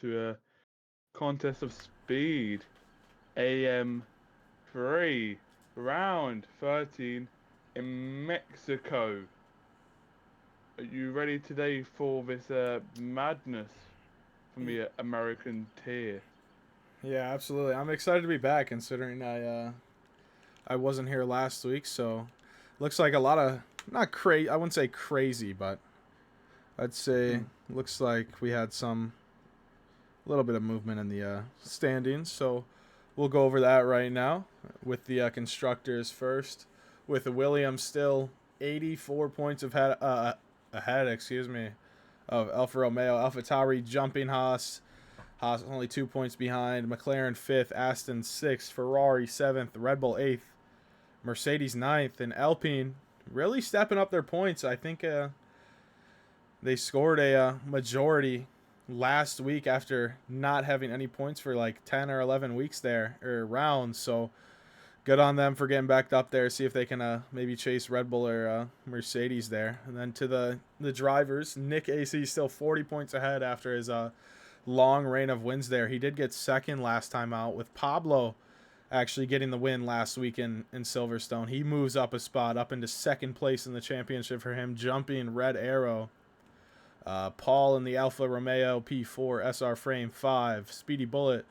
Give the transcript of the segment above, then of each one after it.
to a contest of speed. AM3, round 13 in Mexico. Are you ready today for this madness from the American tier? Yeah, absolutely. I'm excited to be back considering I wasn't here last week, so looks like a lot of not crazy. I wouldn't say crazy, but I'd say Hmm. looks like we had some a little bit of movement in the standings. So we'll go over that right now with the constructors first. With Williams still 84 points ahead, excuse me, of Alfa Romeo. AlphaTauri jumping Haas. Haas only 2 points behind. McLaren fifth, Aston sixth, Ferrari seventh, Red Bull eighth, Mercedes ninth, and Alpine really stepping up their points. I think they scored a majority last week after not having any points for like 10 or 11 weeks there or rounds. So good on them for getting backed up there. See if they can maybe chase Red Bull or Mercedes there. And then to the drivers, Nick AC still 40 points ahead after his long reign of wins there. He did get second last time out with Pablo actually getting the win last week in Silverstone. He moves up a spot up into second place in the championship for him, jumping Red Arrow. Paul in the Alfa Romeo P4 SR Frame 5. Speedy Bullet,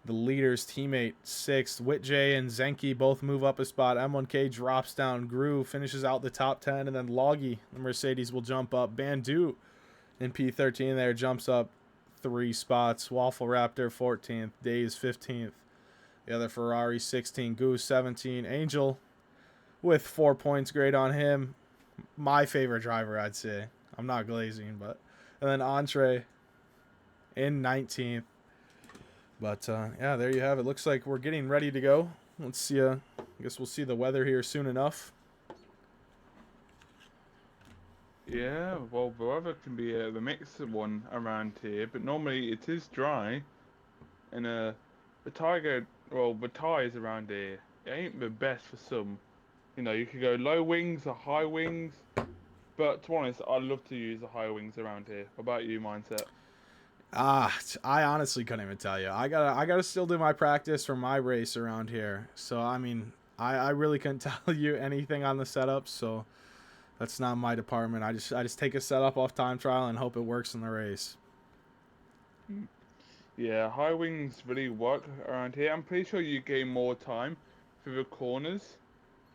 the leader's teammate, 6th. Whitjay and Zenki both move up a spot. M1K drops down. Gru finishes out the top 10. And then Loggy, the Mercedes, will jump up. Bandu in P13 there jumps up 3 spots. Waffle Raptor 14th. Days 15th. The other Ferrari 16. Goose 17. Angel with 4 points. Great on him. My favorite driver, I'd say. I'm not glazing, but. And then Entree in 19th. But yeah, there you have it. Looks like we're getting ready to go. Let's see. I guess we'll see the weather here soon enough. Yeah, well, the weather can be the mixed one around here, but normally it is dry, and the tires around here, it ain't the best for some. You could go low wings or high wings, but to be honest, I love to use the high wings around here. What about you, Mindset? I honestly couldn't even tell you. I gotta still do my practice for my race around here. So I mean, I really couldn't tell you anything on the setup. So that's not my department. I just take a setup off time trial and hope it works in the race. Hmm. Yeah, high wings really work around here. I'm pretty sure you gain more time through the corners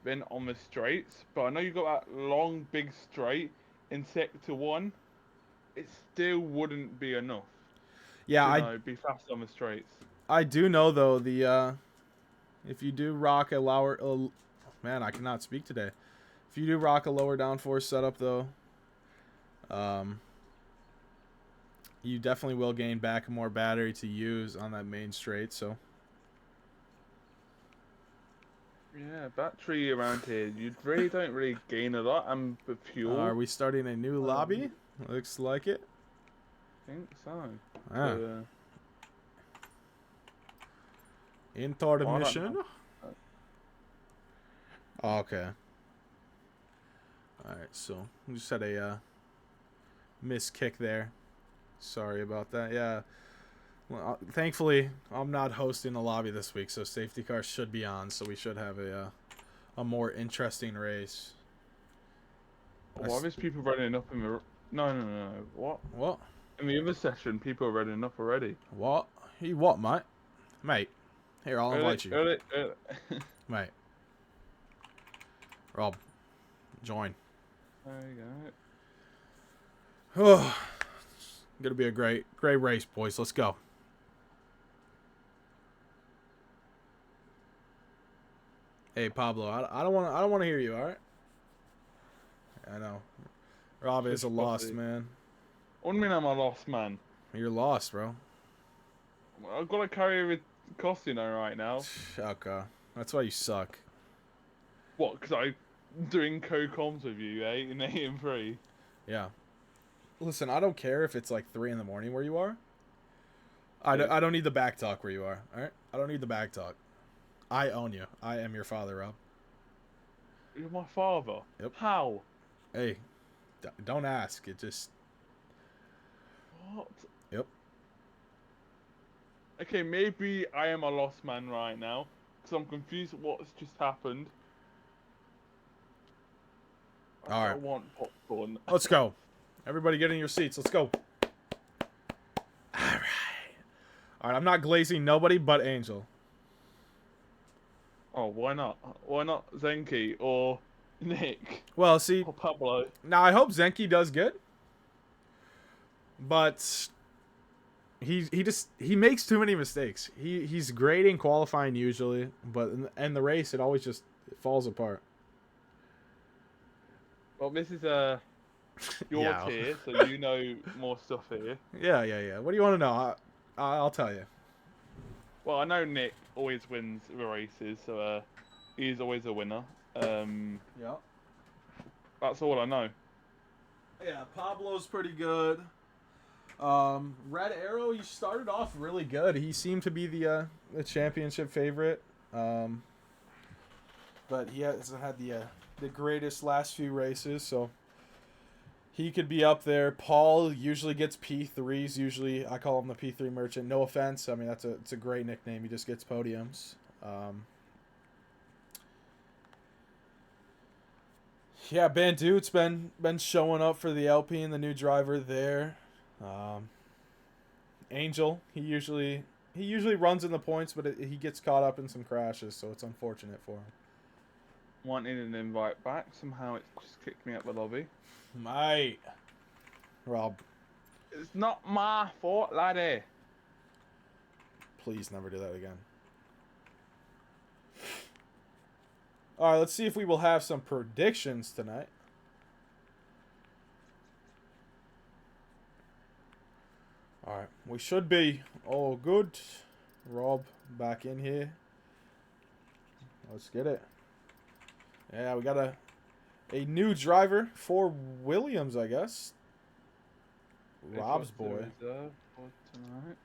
than on the straights, but I know you got that long, big straight in sector one. It still wouldn't be enough Yeah, to I be fast on the straights. I do know though the if you do rock a lower man, I cannot speak today. If you do rock a lower downforce setup though, um, you definitely will gain back more battery to use on that main straight. So Yeah, battery around here, you really don't really gain a lot, and the are fuel, we starting a new lobby? Looks like it. I think so. Ah, So, I don't intermission. know. Oh, okay. All right. So we just had a miss kick there. Sorry about that. Yeah. Well, thankfully, I'm not hosting the lobby this week, so safety cars should be on. So we should have a more interesting race. Why there's people running up in the... No, no, no, no. What? What? In the other session, people are running up already. What? You what, mate? Mate. Here, I'll Early, invite you. early, early. Mate. Rob, join. There you go. Oh, gonna be a great race, boys. Let's go. Hey, Pablo, I don't want to hear you. All right. I know. Rob is Shush, a lost pussy. man. What do you mean I'm a lost man? You're lost, bro. I've got to carry the cost, right now. Okay. That's why you suck. What? Because I'm doing co-coms with you, in AM3. Yeah. Listen, I don't care if it's like 3 in the morning where you are. Yep. I don't need the back talk where you are. All right. I don't need the back talk. I own you. I am your father, Rob. You're my father. Yep. How? Hey, don't ask. It just. What? Yep. Okay, maybe I am a lost man right now because I'm confused at what's just happened. All I right, want popcorn. let's go. Everybody get in your seats. Let's go. All right. All right, I'm not glazing nobody but Angel. Oh, why not? Why not Zenki or Nick Well, see, or Pablo? now I hope Zenki does good, but he makes too many mistakes. He's great in qualifying usually, but in the race it always just it falls apart. Well, this is your Yeah. tier, so you know more stuff here. Yeah. What do you want to know? I'll tell you. Well, I know Nick always wins the races, so he's always a winner. Yeah. That's all I know. Yeah, Pablo's pretty good. Red Arrow, he started off really good. He seemed to be the championship favorite, but he hasn't had the greatest last few races, so he could be up there. Paul usually gets P3s. Usually, I call him the P3 merchant. No offense. I mean, it's a great nickname. He just gets podiums. Yeah, Bandute's been showing up for the Alpine, the new driver there. Um, Angel, he usually runs in the points, but he gets caught up in some crashes, so it's unfortunate for him. Wanting an invite back, somehow it's just kicked me out the lobby. Mate, Rob, It's not my fault, laddie. please never do that again. All right, let's see if we will have some predictions tonight. All right, we should be all good. Rob back in here. Let's get it. Yeah, we got a new driver for Williams, I guess. Rob's boy. Reserve for tonight.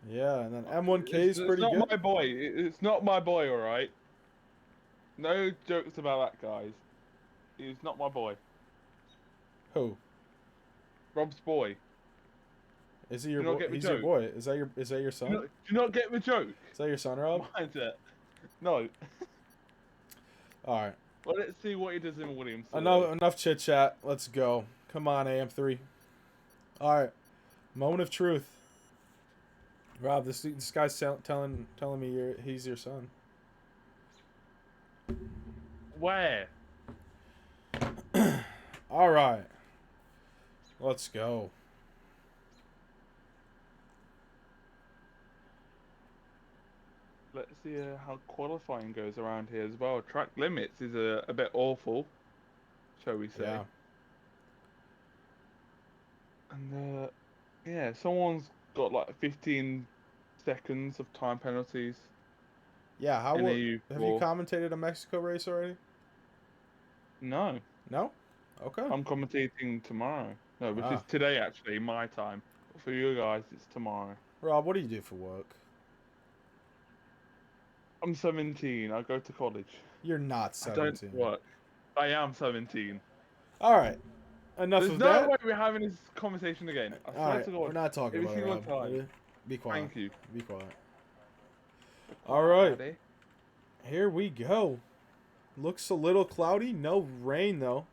Yeah, and then M1K is pretty it's not good. my boy. It's not my boy, all right. No jokes about that, guys. He's not my boy. Who? Rob's boy. Is he your Do you not boy? get the He's your joke? boy. Is that your son? Do you not get the joke? Is that your son, Rob? Mind it. No. All right. Well, let's see what he does in Williams. Enough chit chat. Let's go. Come on, AM3. All right. Moment of truth. Rob, this guy's telling me he's your son. Where? All right. Let's go. Let's see how qualifying goes around here as well. Track limits is a bit awful, shall we say. Yeah. And yeah, someone's got like 15 seconds of time penalties. Yeah. Have you commentated a Mexico race already? No. No. Okay. I'm commentating tomorrow. No, which Ah. is today actually, my time. But for you guys, it's tomorrow. Rob, what do you do for work? I'm 17. I go to college. You're not 17. I don't work. I am 17. All right. Enough There's of no that. way we're having this conversation again. I All swear right. to God. We're not talking Every about it, single Rob. time. Be quiet. Thank you. Be quiet. All right. Buddy. Here we go. Looks a little cloudy. No rain, though.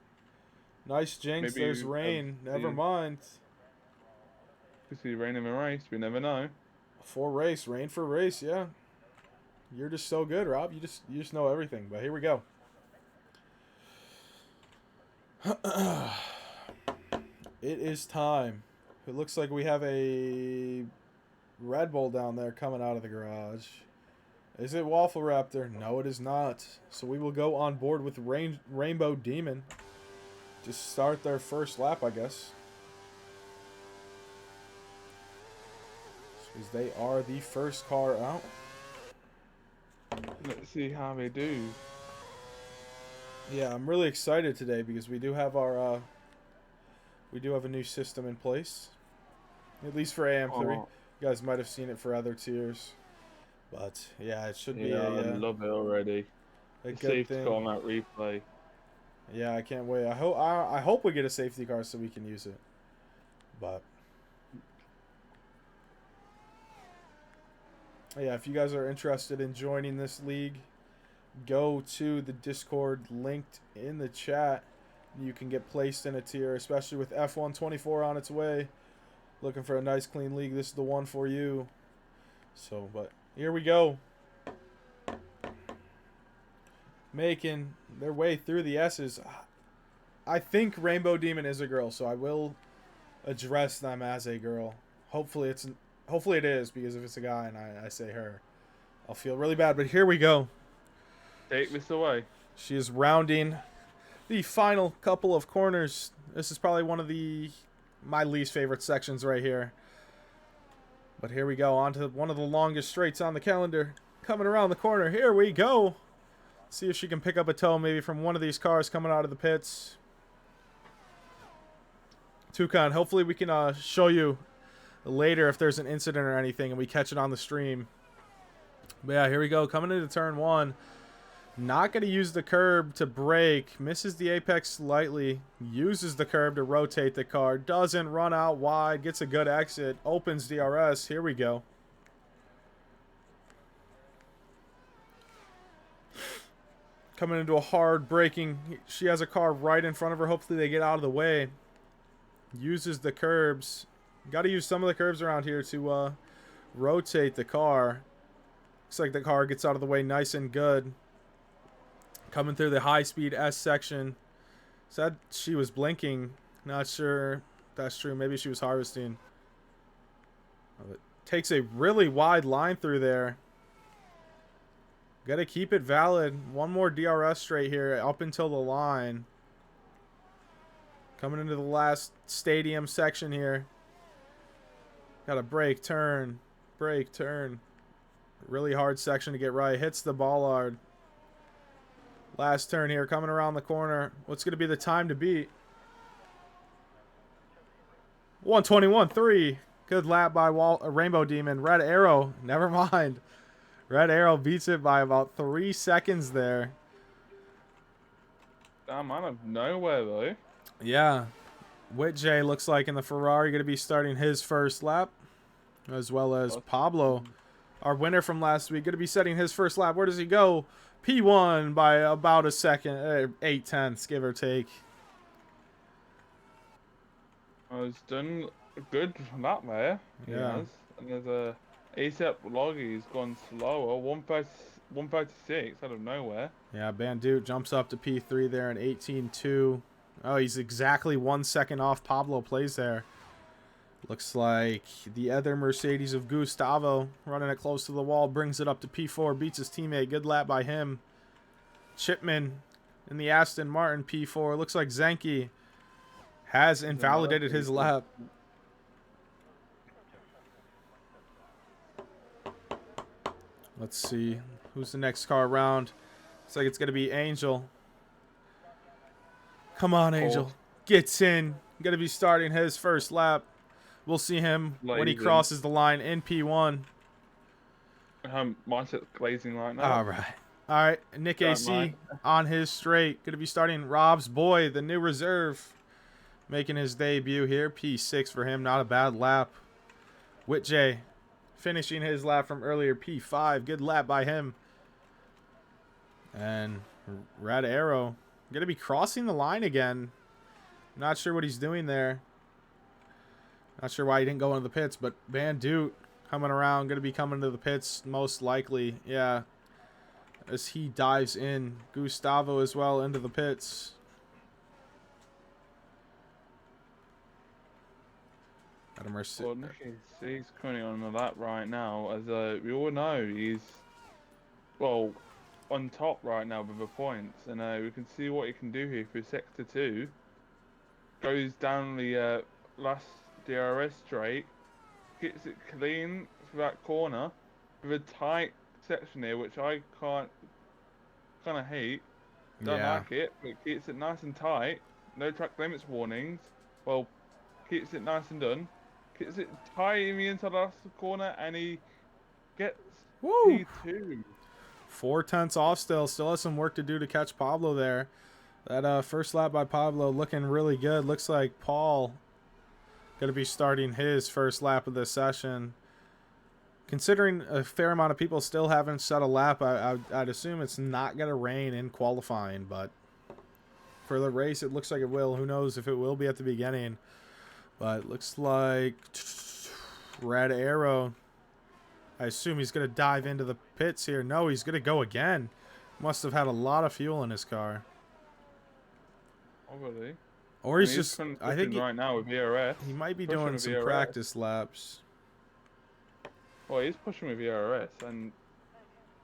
Nice jinx. Maybe There's rain. Never see- mind. Could see rain in the race. We never know. For race. Rain for race, yeah. You're just so good, Rob. You just know everything. But here we go. It is time. It looks like we have a Red Bull down there coming out of the garage. Is it Waffle Raptor? No, it is not. So we will go on board with Rainbow Demon. Just start their first lap, I guess. Because they are the first car out. Let's see how they do. Yeah, I'm really excited today because we do have our we do have a new system in place. At least for AM3. Oh. You guys might have seen it for other tiers. But yeah, it should be I love it already. a The good safety thing. car on that replay. Yeah, I can't wait. I hope we get a safety car so we can use it. But Yeah, if you guys are interested in joining this league, go to the Discord linked in the chat. You can get placed in a tier, especially with F124 on its way. Looking for a nice clean league, this is the one for you. So, but here we go. Making their way through the S's. I think Rainbow Demon is a girl, so I will address them as a girl. Hopefully it is, because if it's a guy and I say her, I'll feel really bad. But here we go. Take this away. She is rounding the final couple of corners. This is probably one of my least favorite sections right here. But here we go, on to one of the longest straights on the calendar. Coming around the corner, here we go. See if she can pick up a toe maybe from one of these cars coming out of the pits. Toucan, hopefully we can show you later if there's an incident or anything and we catch it on the stream. But yeah, here we go, coming into turn 1. Not going to use the curb to brake. Misses the apex slightly. Uses the curb to rotate the car. Doesn't run out wide. Gets a good exit. Opens DRS. Here we go. Coming into a hard braking. She has a car right in front of her. Hopefully they get out of the way. Uses the curbs. Got to use some of the curbs around here to rotate the car. Looks like the car gets out of the way nice and good. Coming through the high-speed S section. Said she was blinking. Not sure that's true. Maybe she was harvesting. Takes a really wide line through there. Got to keep it valid. One more DRS straight here up until the line. Coming into the last stadium section here. Got to brake, turn. Brake, turn. Really hard section to get right. Hits the bollard. Last turn here, coming around the corner. What's going to be the time to beat? 1:21.3. Good lap by Rainbow Demon. Red Arrow, never mind. Red Arrow beats it by about 3 seconds there. Damn, out of nowhere, though. Yeah. Whitjay looks like in the Ferrari going to be starting his first lap. As well as Pablo, our winner from last week, going to be setting his first lap. Where does he go? P1 by about a second, 8/10, give or take. I was done a good lap there. Yeah. And there's a ASAP Loggy's gone slower, 136 out of nowhere. Yeah, Bandute jumps up to P3 there in 18.2. Oh, he's exactly 1 second off Pablo plays there. Looks like the other Mercedes of Gustavo running it close to the wall, brings it up to P4, beats his teammate. Good lap by him. Chipman in the Aston Martin P4. Looks like Zenke has invalidated his lap. Let's see. Who's the next car around? Looks like it's going to be Angel. Come on, Angel. Gets in. Going to be starting his first lap. We'll see him when he crosses the line in P1. Mine's glazing right now. All right. All right. Nick AC on his straight. Going to be starting Rob's boy, the new reserve. Making his debut here. P6 for him. Not a bad lap. Whitjay finishing his lap from earlier. P5. Good lap by him. And Red Arrow going to be crossing the line again. Not sure what he's doing there. Not sure why he didn't go into the pits, but Bandute coming around, going to be coming to the pits most likely. Yeah, as he dives in. Gustavo as well into the pits. Well, he's currently on the lap right now. As we all know, he's, well, on top right now with the points. And we can see what he can do here for Sector 2. Goes down the last DRS straight, gets it clean for that corner with a tight section here, which I kind of hate. Don't like it, but keeps it nice and tight. No track limits warnings. Well, keeps it nice and done. Keeps it tight in the inside last corner, and he gets P2. 4/10 off still. Still has some work to do to catch Pablo there. That first lap by Pablo looking really good. Looks like Paul going to be starting his first lap of this session. Considering a fair amount of people still haven't set a lap, I'd assume it's not going to rain in qualifying, but for the race, it looks like it will. Who knows if it will be at the beginning, but it looks like Red Arrow. I assume he's going to dive into the pits here. No, he's going to go again. Must have had a lot of fuel in his car. Oh, really? Or he's just, I think right now with ERS. He might be doing some practice laps. Well, he's pushing with ERS, and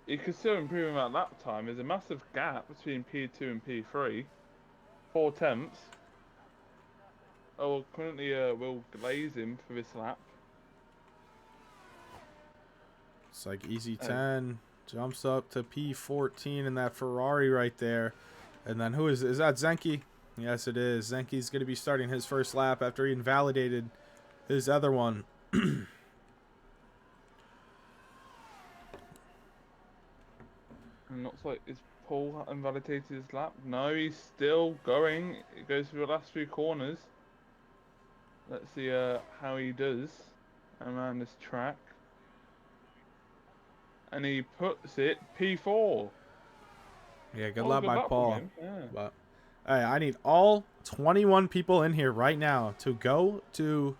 he could still improve him at lap time. There's a massive gap between P2 and P3. 4 tenths. Oh, well, currently we'll glaze him for this lap. It's like easy 10. Jumps up to P14 in that Ferrari right there. And then who is that Zenke? Yes, it is. Zenke's going to be starting his first lap after he invalidated his other one. And looks like is Paul invalidated his lap? No, he's still going. It goes through the last 3 corners. Let's see how he does around this track. And he puts it P4. Yeah, good lap by Paul. Yeah. But hey, I need all 21 people in here right now to go to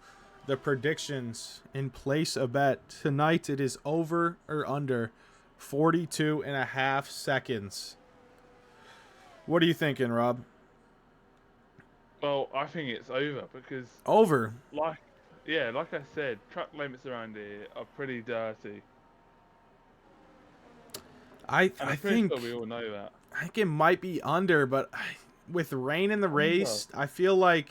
the predictions and place a bet. Tonight it is over or under 42.5 seconds. What are you thinking, Rob? Well, I think it's over because over. Like I said, track limits around here are pretty dirty. I think sure we all know that. I think it might be under, but with rain in the race, I feel like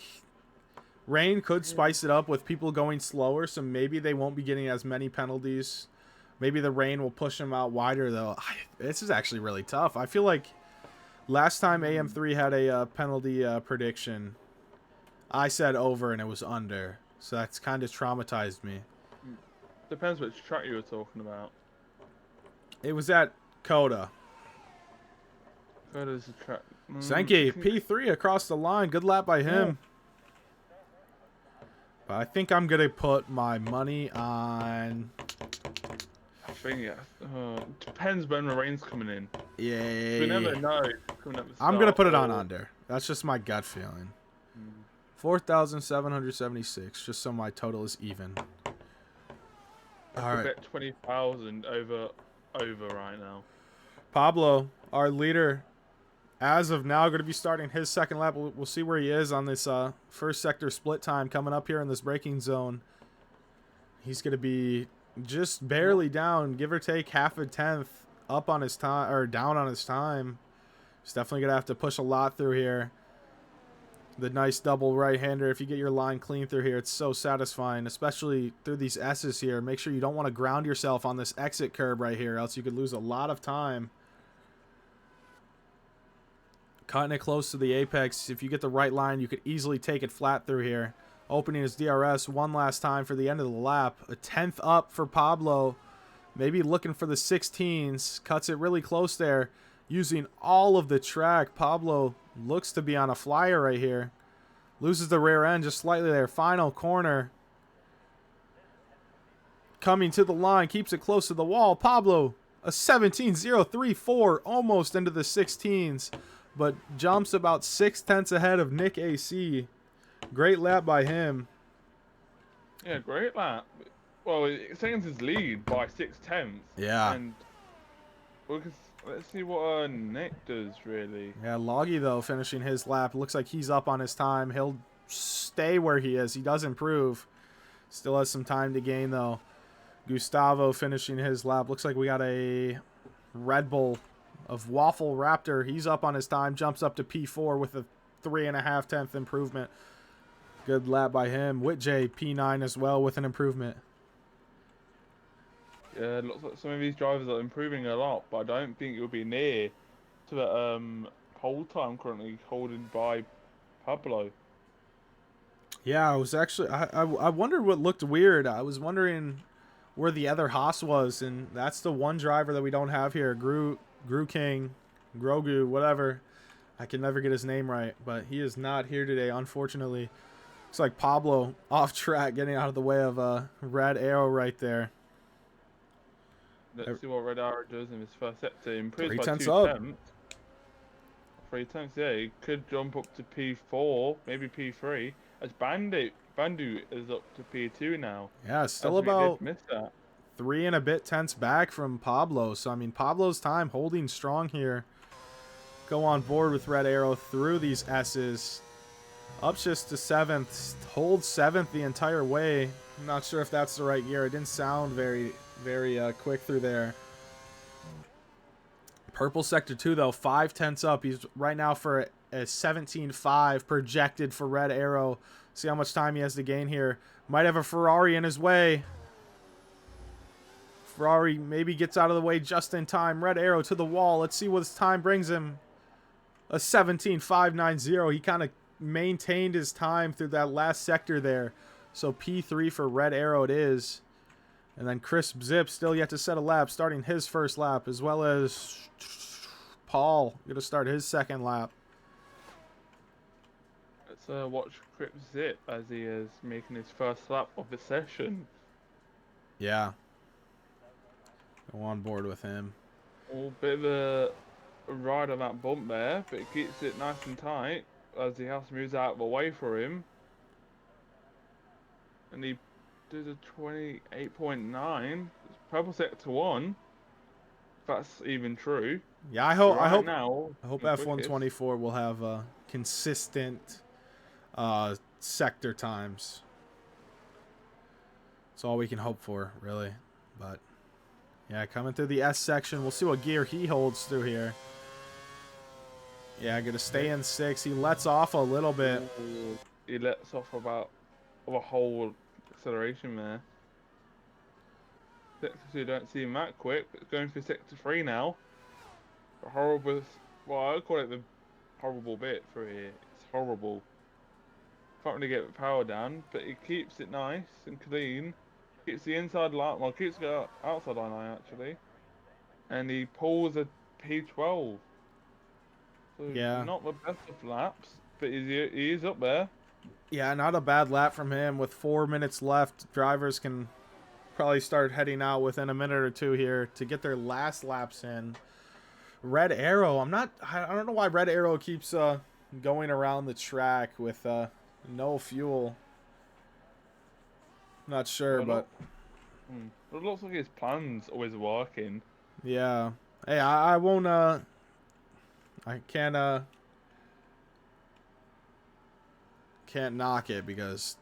rain could spice it up with people going slower, so maybe they won't be getting as many penalties. Maybe the rain will push them out wider, though. This is actually really tough. I feel like last time AM3 had a penalty prediction, I said over and it was under. So that's kind of traumatized me. Depends which track you were talking about. It was at Coda. Coda's a track. Zenke, P3 across the line. Good lap by him. But I think I'm going to put my money on... I think, yeah. Depends when the rain's coming in. Yeah. We never know. I'm going to put it on under. That's just my gut feeling. 4,776, just so my total is even. All right. Bet 20,000 over right now. Pablo, our leader, as of now, going to be starting his second lap. We'll see where he is on this first sector split time coming up here in this braking zone. He's going to be just barely down, give or take half a tenth up on his time or down on his time. He's definitely going to have to push a lot through here. The nice double right-hander, if you get your line clean through here, it's so satisfying, especially through these S's here. Make sure you don't want to ground yourself on this exit curb right here, else you could lose a lot of time. Cutting it close to the apex, if you get the right line, you could easily take it flat through here. Opening his DRS one last time for the end of the lap. A tenth up for Pablo. Maybe looking for the 16s. Cuts it really close there. Using all of the track. Pablo looks to be on a flyer right here. Loses the rear end just slightly there. Final corner. Coming to the line. Keeps it close to the wall. Pablo, a 17.034. Almost into the 16s. But jumps about 6 tenths ahead of Nick AC. Great lap by him. Yeah, great lap. Well, it extends his lead by 6 tenths. Yeah. And let's see what Nick does, really. Yeah, Loggy, though, finishing his lap. Looks like he's up on his time. He'll stay where he is. He does improve. Still has some time to gain, though. Gustavo finishing his lap. Looks like we got a Red Bull of Waffle Raptor. He's up on his time. Jumps up to P4 with a 3.5 tenth improvement. Good lap by him. Whitjay, P9 as well with an improvement. Yeah, it looks like some of these drivers are improving a lot, but I don't think it'll be near to the pole time currently holding by Pablo. Yeah, I was actually... I wondered what looked weird. I was wondering where the other Haas was, and that's the one driver that we don't have here. Gru King, Grogu, whatever. I can never get his name right, but he is not here today, unfortunately. Looks like Pablo off track, getting out of the way of a Red Arrow right there. Let's see what Red Arrow does in his first sector. Improves Three by tenths 2 up. tenths. 3 tenths, yeah. He could jump up to P4, maybe P3. As Bandu is up to P2 now. Yeah, still As we did about miss that. 3 and a bit tenths back from Pablo. So, I mean, Pablo's time holding strong here. Go on board with Red Arrow through these S's. Up just to 7th. Hold 7th the entire way. I'm not sure if that's the right gear. It didn't sound very quick through there. Purple Sector 2, though, 5 tenths up. He's right now for a 17.5 projected for Red Arrow. See how much time he has to gain here. Might have a Ferrari in his way. Ferrari maybe gets out of the way just in time. Red Arrow to the wall. Let's see what his time brings him. A 17.590. He kind of maintained his time through that last sector there. So P3 for Red Arrow it is. And then Crisp Zip still yet to set a lap, starting his first lap, as well as Paul going to start his second lap. Let's watch Crip Zip as he is making his first lap of the session. Yeah. Go on board with him. A bit of a ride on that bump there, but it keeps it nice and tight as the house moves out of the way for him. And he does a 28.9. Purple Sector 1. If that's even true. Yeah, I hope now, F124 will have consistent sector times. That's all we can hope for, really. But yeah, coming through the S section, we'll see what gear he holds through here. Yeah, gonna stay in 6. He lets off a little bit. He lets off about a whole acceleration there. Sector 2 don't seem that quick, but it's going for Sector 3 now. A horrible, well, I call it the horrible bit for here. It's horrible. Can't really get the power down, but it keeps it nice and clean. Keeps the inside line, well, keeps the outside line actually. And he pulls a P12. So Yeah. not the best of laps, but he is up there. Yeah, not a bad lap from him. With 4 minutes left, drivers can probably start heading out within a minute or two here to get their last laps in. Red Arrow, I don't know why Red Arrow keeps going around the track with no fuel. Not sure, Well, but it looks like his plan's always working. yeah. Hey, I won't I can't knock it because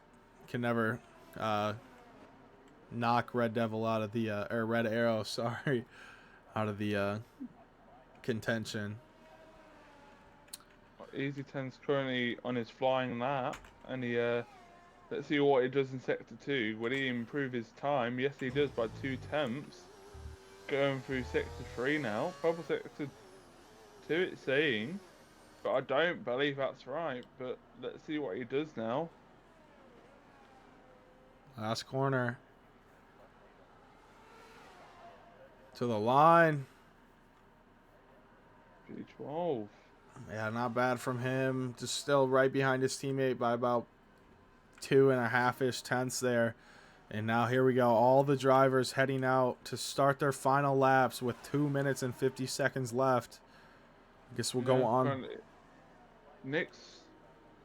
can never knock Red Devil out of the or Red Arrow, sorry, out of the contention. Easy 10's currently on his flying lap, and he let's see what he does in Sector 2. Will he improve his time? Yes, he does by 2 tenths. Going through Sector 3 now. Purple Sector 2 it's saying, but I don't believe that's right. But let's see what he does now. Last corner. To the line. P12. Yeah, not bad from him. Just still right behind his teammate by about 2.5-ish tenths there. And now here we go. All the drivers heading out to start their final laps with 2 minutes and 50 seconds left. I guess we'll go on. Nick's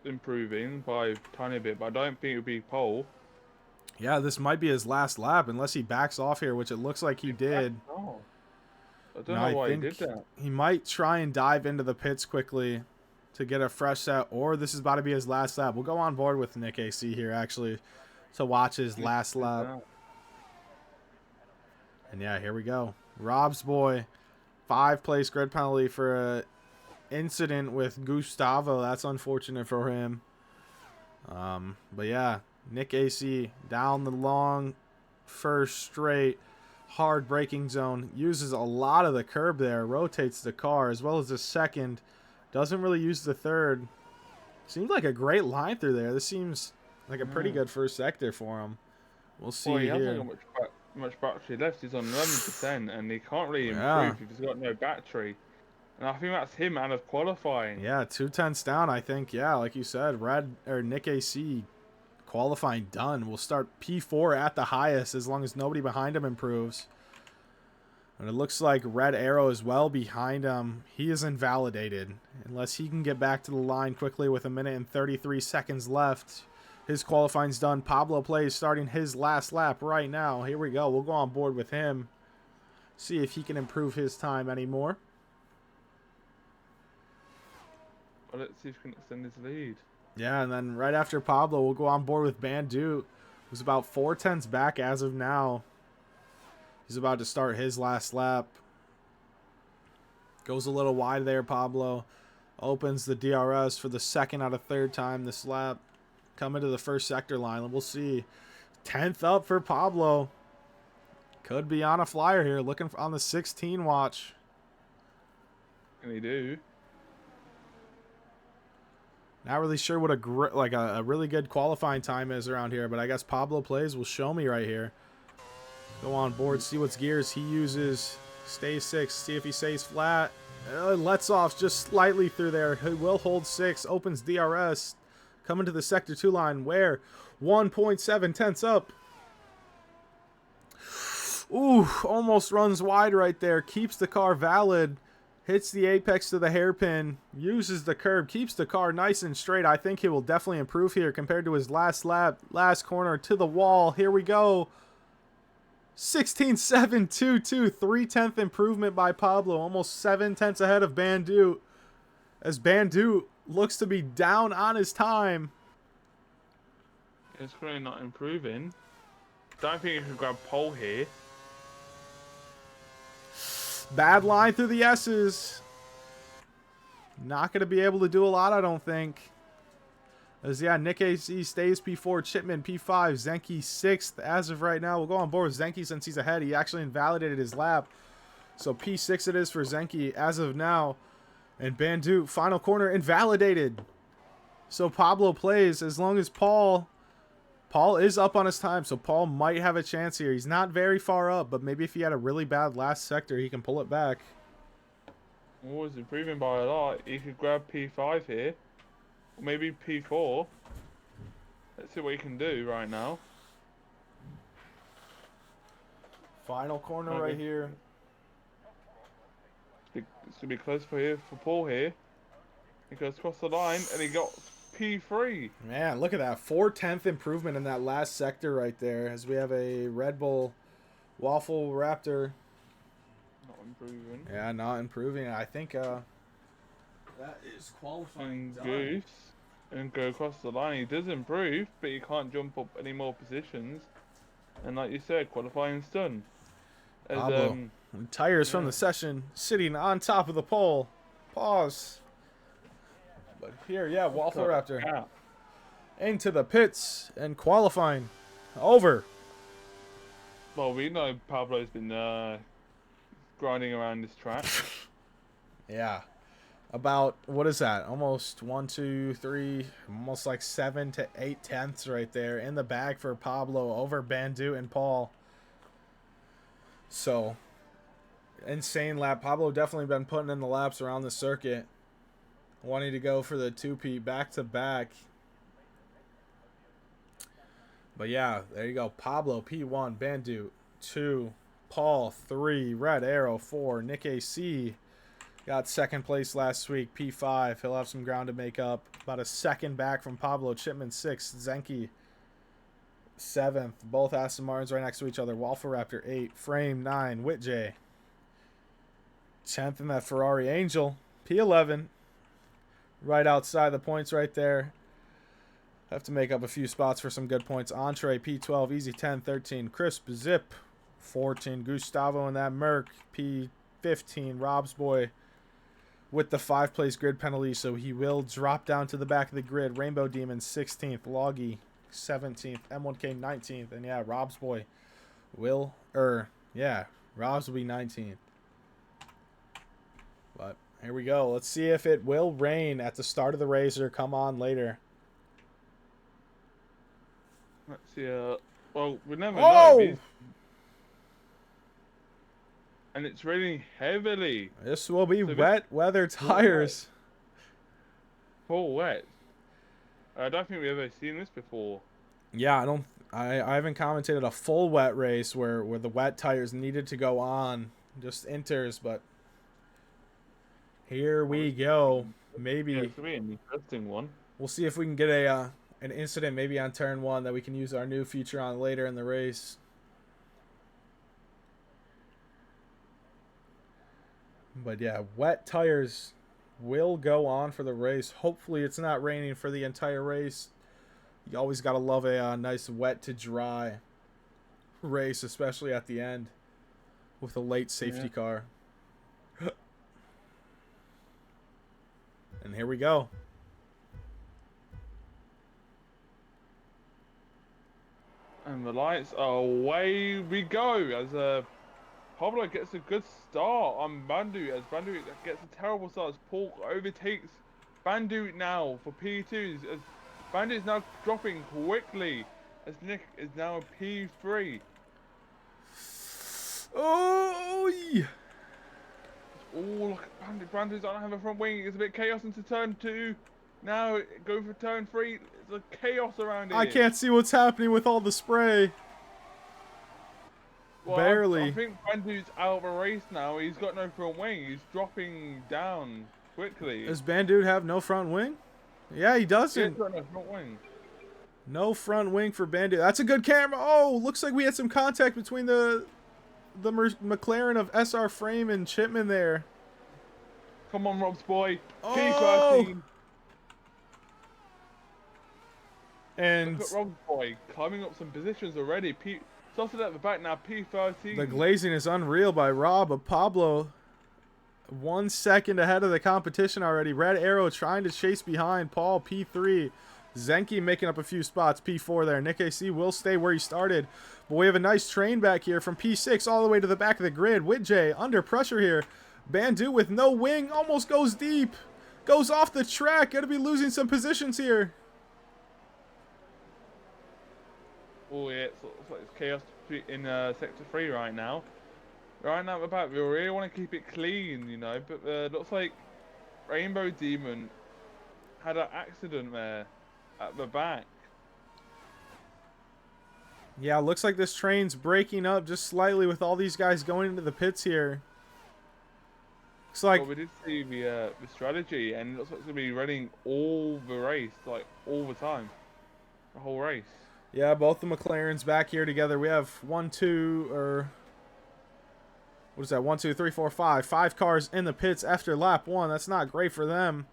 improving by a tiny bit, but I don't think it'll be pole. Yeah, this might be his last lap unless he backs off here, which it looks like he did. I don't know why he did that. He might try and dive into the pits quickly to get a fresh set, or this is about to be his last lap. We'll go on board with Nick AC here, actually, to watch his last lap. And yeah, here we go. Rob's boy, 5-place grid penalty for a incident with Gustavo. That's unfortunate for him. But yeah, Nick AC down the long first straight. Hard braking zone, uses a lot of the curb there, rotates the car as well as the second, doesn't really use the third. Seems like a great line through there. This seems like a pretty good first sector for him. We'll see he here. hasn't got much battery left. He's on 11% and he can't really improve if he's got no battery. And I think that's him out of qualifying. Yeah, 2 tenths down, I think. Yeah, like you said, Nick AC qualifying done. We'll start P4 at the highest as long as nobody behind him improves. And it looks like Red Arrow is well behind him. He is invalidated. Unless he can get back to the line quickly with 1:33 left. His qualifying's done. Pablo Plays starting his last lap right now. Here we go. We'll go on board with him. See if he can improve his time anymore. Well, let's see if he can extend his lead. Yeah, and then right after Pablo, we'll go on board with Bandut, who's about 4 tenths back as of now. He's about to start his last lap. Goes a little wide there, Pablo. Opens the DRS for the second out of third time this lap. Coming to the first sector line, and we'll see. 10th up for Pablo. Could be on a flyer here, looking on the 16 watch. Can he do? Not really sure what a really good qualifying time is around here, but I guess Pablo Plays will show me right here. Go on board, see what gears he uses. Stay 6, see if he stays flat. Lets off just slightly through there. He will hold 6, opens DRS. Coming to the sector 2 line where 1.7 tenths up. Ooh, almost runs wide right there. Keeps the car valid. Hits the apex to the hairpin. Uses the curb. Keeps the car nice and straight. I think he will definitely improve here compared to his last lap. Last corner to the wall. Here we go. 16.722. 3/10 improvement by Pablo. Almost 7 tenths ahead of Bandut. As Bandut looks to be down on his time. It's really not improving. Don't think he can grab pole here. Bad line through the S's. Not going to be able to do a lot, I don't think. As, yeah, Nick AC stays P4, Chipman P5, Zenke 6th as of right now. We'll go on board with Zenke since he's ahead. He actually invalidated his lap. So P6 it is for Zenke as of now. And Bandut, final corner, invalidated. So Pablo Plays as long as Paul is up on his time, so Paul might have a chance here. He's not very far up, but maybe if he had a really bad last sector, he can pull it back. Oh, he's improving by a lot. He could grab P5 here. Or maybe P4. Let's see what he can do right now. Final corner right here. This should be close for Paul here. He goes across the line and he got P3. Man, look at that. 4/10 improvement in that last sector right there. As we have a Red Bull Waffle Raptor. Not improving. Yeah, not improving. I think that is qualifying. And Goose. And go across the line. He does improve, but he can't jump up any more positions. And like you said, qualifying's done. As, Pablo. Tires from the session sitting on top of the pole. Pause. But here, yeah, Waffle Raptor. Yeah. Into the pits and qualifying. Over. Well, we know Pablo's been grinding around this track. Yeah. About, what is that? Almost 1, 2, 3, almost like 7 to 8 tenths right there in the bag for Pablo over Bandut and Paul. So, insane lap. Pablo definitely been putting in the laps around the circuit. Wanting to go for the 2P back-to-back. But yeah, there you go. Pablo, P1, Bandut, 2, Paul, 3, Red Arrow, 4, Nick AC. Got second place last week, P5. He'll have some ground to make up. About a second back from Pablo. Chipman 6th. Zenke 7th. Both Aston Martins right next to each other. Waffle Raptor 8. Frame 9. Whitjay 10th in that Ferrari Angel. P11. Right outside the points right there. Have to make up a few spots for some good points. Entree P12. Easy 10. 13. Crisp Zip 14. Gustavo in that Merc. P15. Rob's Boy with the 5-place grid penalty, so he will drop down to the back of the grid. Rainbow Demon 16th, Loggy 17th, M1K 19th, and yeah, Rob's Boy will, Rob's will be 19th. But here we go. Let's see if it will rain at the start of the race or come on later. Let's see. Well, we never know. And it's raining heavily. This will be wet weather tires. Full wet. I don't think we've ever seen this before. Yeah, I haven't commentated a full wet race where the wet tires needed to go on just enters, but here Well, we this go. yeah, Maybe it's gonna be an interesting one. we'll see if we can get a an incident maybe on turn 1 that we can use our new feature on later in the race. But yeah, wet tires will go on for the race. Hopefully it's not raining for the entire race. You always got to love a nice wet to dry race, especially at the end with a late safety car. And here we go. And the lights are away we go as Pablo gets a good start on Bandu as Bandu gets a terrible start as Paul overtakes Bandu now for P2s as Bandu is now dropping quickly as Nick is now P3. Oh, yeah. Oh, look at Bandu's don't have a front wing. It's a bit chaos into turn 2. Now go for turn 3. There's a chaos around here. I can't see what's happening with all the spray. Well, Barely. I think Bandu's out of a race now. He's got no front wing. He's dropping down quickly. Does Bandude have no front wing? Yeah, he doesn't. He's got no front wing. No front wing for Bandude. That's a good camera. Oh, looks like we had some contact between the McLaren of SR Frame and Chipman there. Come on, Rob's boy. Oh! P13. And Look at Rob's boy climbing up some positions already. Started at the back now, P13. the glazing is unreal by Rob, but Pablo 1 second ahead of the competition already. Red Arrow trying to chase behind Paul, P3. Zenki making up a few spots, P4 there. Nick AC will stay where he started. But we have a nice train back here from P6 all the way to the back of the grid. Whitjay under pressure here. Bandu with no wing, almost goes deep. Goes off the track, gonna be losing some positions here. Oh yeah, it's like it's chaos in sector 3 right now. Right now at the back, we really want to keep it clean, you know, but looks like Rainbow Demon had an accident there at the back. Yeah, looks like this train's breaking up just slightly with all these guys going into the pits here. Looks like Well, we did see the strategy, and it looks like it's going to be running all the race, like all the time. The whole race. yeah, both the McLarens back here together. We have 1, 2, or what is that? 1, 2, 3, 4, 5. 5 cars in the pits after lap 1. That's not great for them.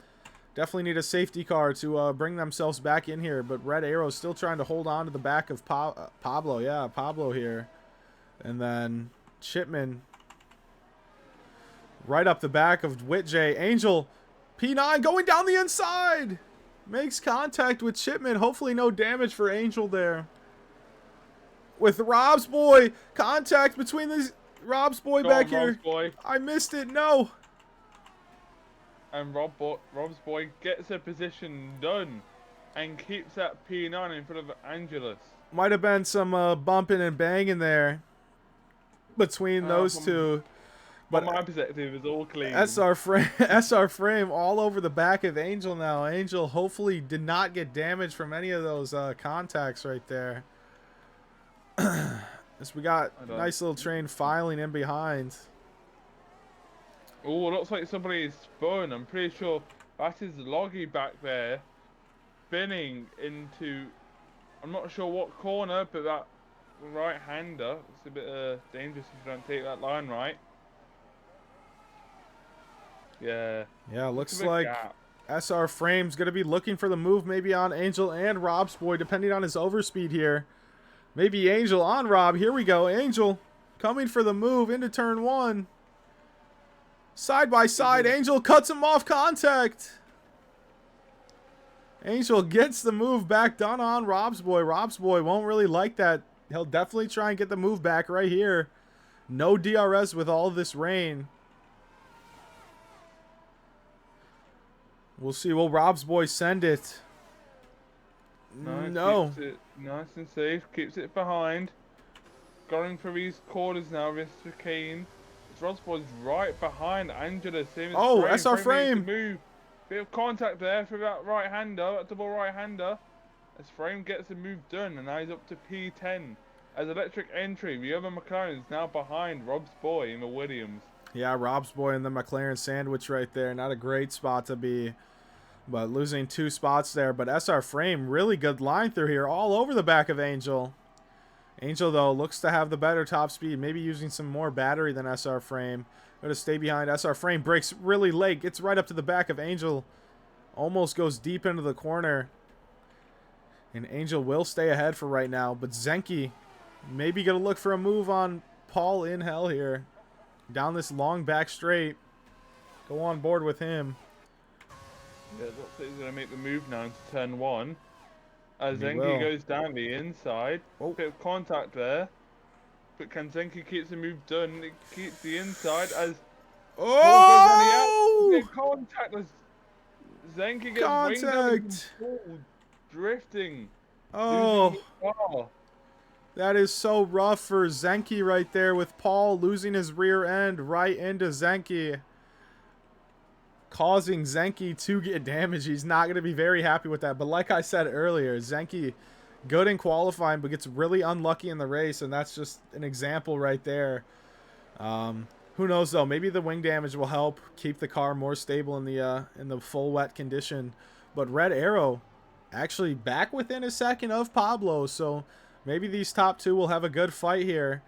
Definitely need a safety car to bring themselves back in here. But Red Arrow's still trying to hold on to the back of Pablo. Yeah, Pablo here. And then Chipman right up the back of Whitjay. Angel, P9 going down the inside. Makes contact with Chipman. Hopefully no damage for Angel there. With Rob's boy. Contact between these. Rob's boy back here. Rob's boy. I missed it. No. And Rob's boy gets a position done and keeps that P9 in front of Angelus. Might have been some bumping and banging there between those two. But from my perspective, it's all clean. SR frame all over the back of Angel now. Angel hopefully did not get damaged from any of those contacts right there. As we got a nice little train filing in behind. Oh, looks like somebody is spun. I'm pretty sure that is Loggy back there, spinning into, I'm not sure what corner, but that right-hander. It's a bit dangerous if you don't take that line right. Yeah. Yeah, looks like SR Frame's going to be looking for the move maybe on Angel and Rob's boy, depending on his overspeed here. Maybe Angel on Rob. Here we go. Angel coming for the move into turn 1. Side by side. Angel cuts him off contact. Angel gets the move back done on Rob's boy. Rob's boy won't really like that. He'll definitely try and get the move back right here. No DRS with all this rain. We'll see. Will Rob's boy send it? No. Keeps it nice and safe. Keeps it behind. Going for these corners now, Mr. Kane. Rob's boy's right behind Angela. Oh, SR Frame. Move. Bit of contact there for that right-hander, that double right-hander. As Frame gets the move done, and now he's up to P10. as electric entry, the other McLaren is now behind Rob's boy in the Williams. Yeah, Rob's boy in the McLaren sandwich right there. Not a great spot to be, but losing 2 spots there. But SR Frame, really good line through here, all over the back of Angel. Angel, though, looks to have the better top speed, maybe using some more battery than SR Frame. Going to stay behind. SR Frame breaks really late, gets right up to the back of Angel. Almost goes deep into the corner. And Angel will stay ahead for right now. But Zenki maybe going to look for a move on Paul in hell here. Down this long back straight. Go on board with him. Yeah, it looks like he's going to make the move now into turn 1. As He Zenki will. goes down the inside. Oh. Bit of contact there. But can Zenki keep the move done? It keeps the inside as Oh! Get contact as Zenki gets winged up Contact! and Paul drifting. Oh, Losing the car. that is so rough for Zenki right there with Paul losing his rear end right into Zenki. Causing Zenki to get damaged. He's not going to be very happy with that. But like I said earlier, Zenki good in qualifying but gets really unlucky in the race, and that's just an example right there. Who knows though? Maybe the wing damage will help keep the car more stable in the full wet condition. But Red Arrow actually back within a second of Pablo, so maybe these top 2 will have a good fight here.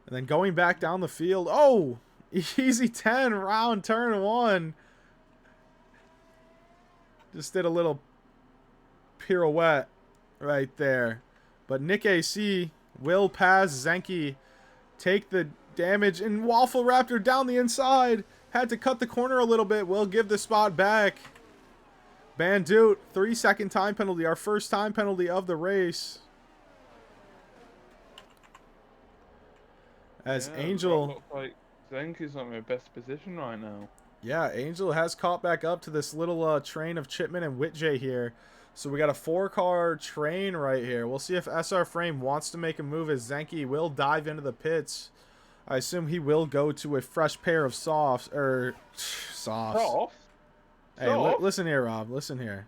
And then going back down the field, oh, easy 10 round turn 1. Just did a little pirouette right there. But Nick AC will pass Zenki, take the damage, and Waffle Raptor down the inside. Had to cut the corner a little bit. Will give the spot back. Bandute, 3-second time penalty. Our first time penalty of the race. As Angel... Looks like Zenki's not in the best position right now. Yeah, Angel has caught back up to this little train of Chipman and Whitjay here. So we got a 4-car train right here. We'll see if SR Frame wants to make a move as Zenki will dive into the pits. I assume he will go to a fresh pair of softs. Softs. Hey, listen here, Rob. Listen here.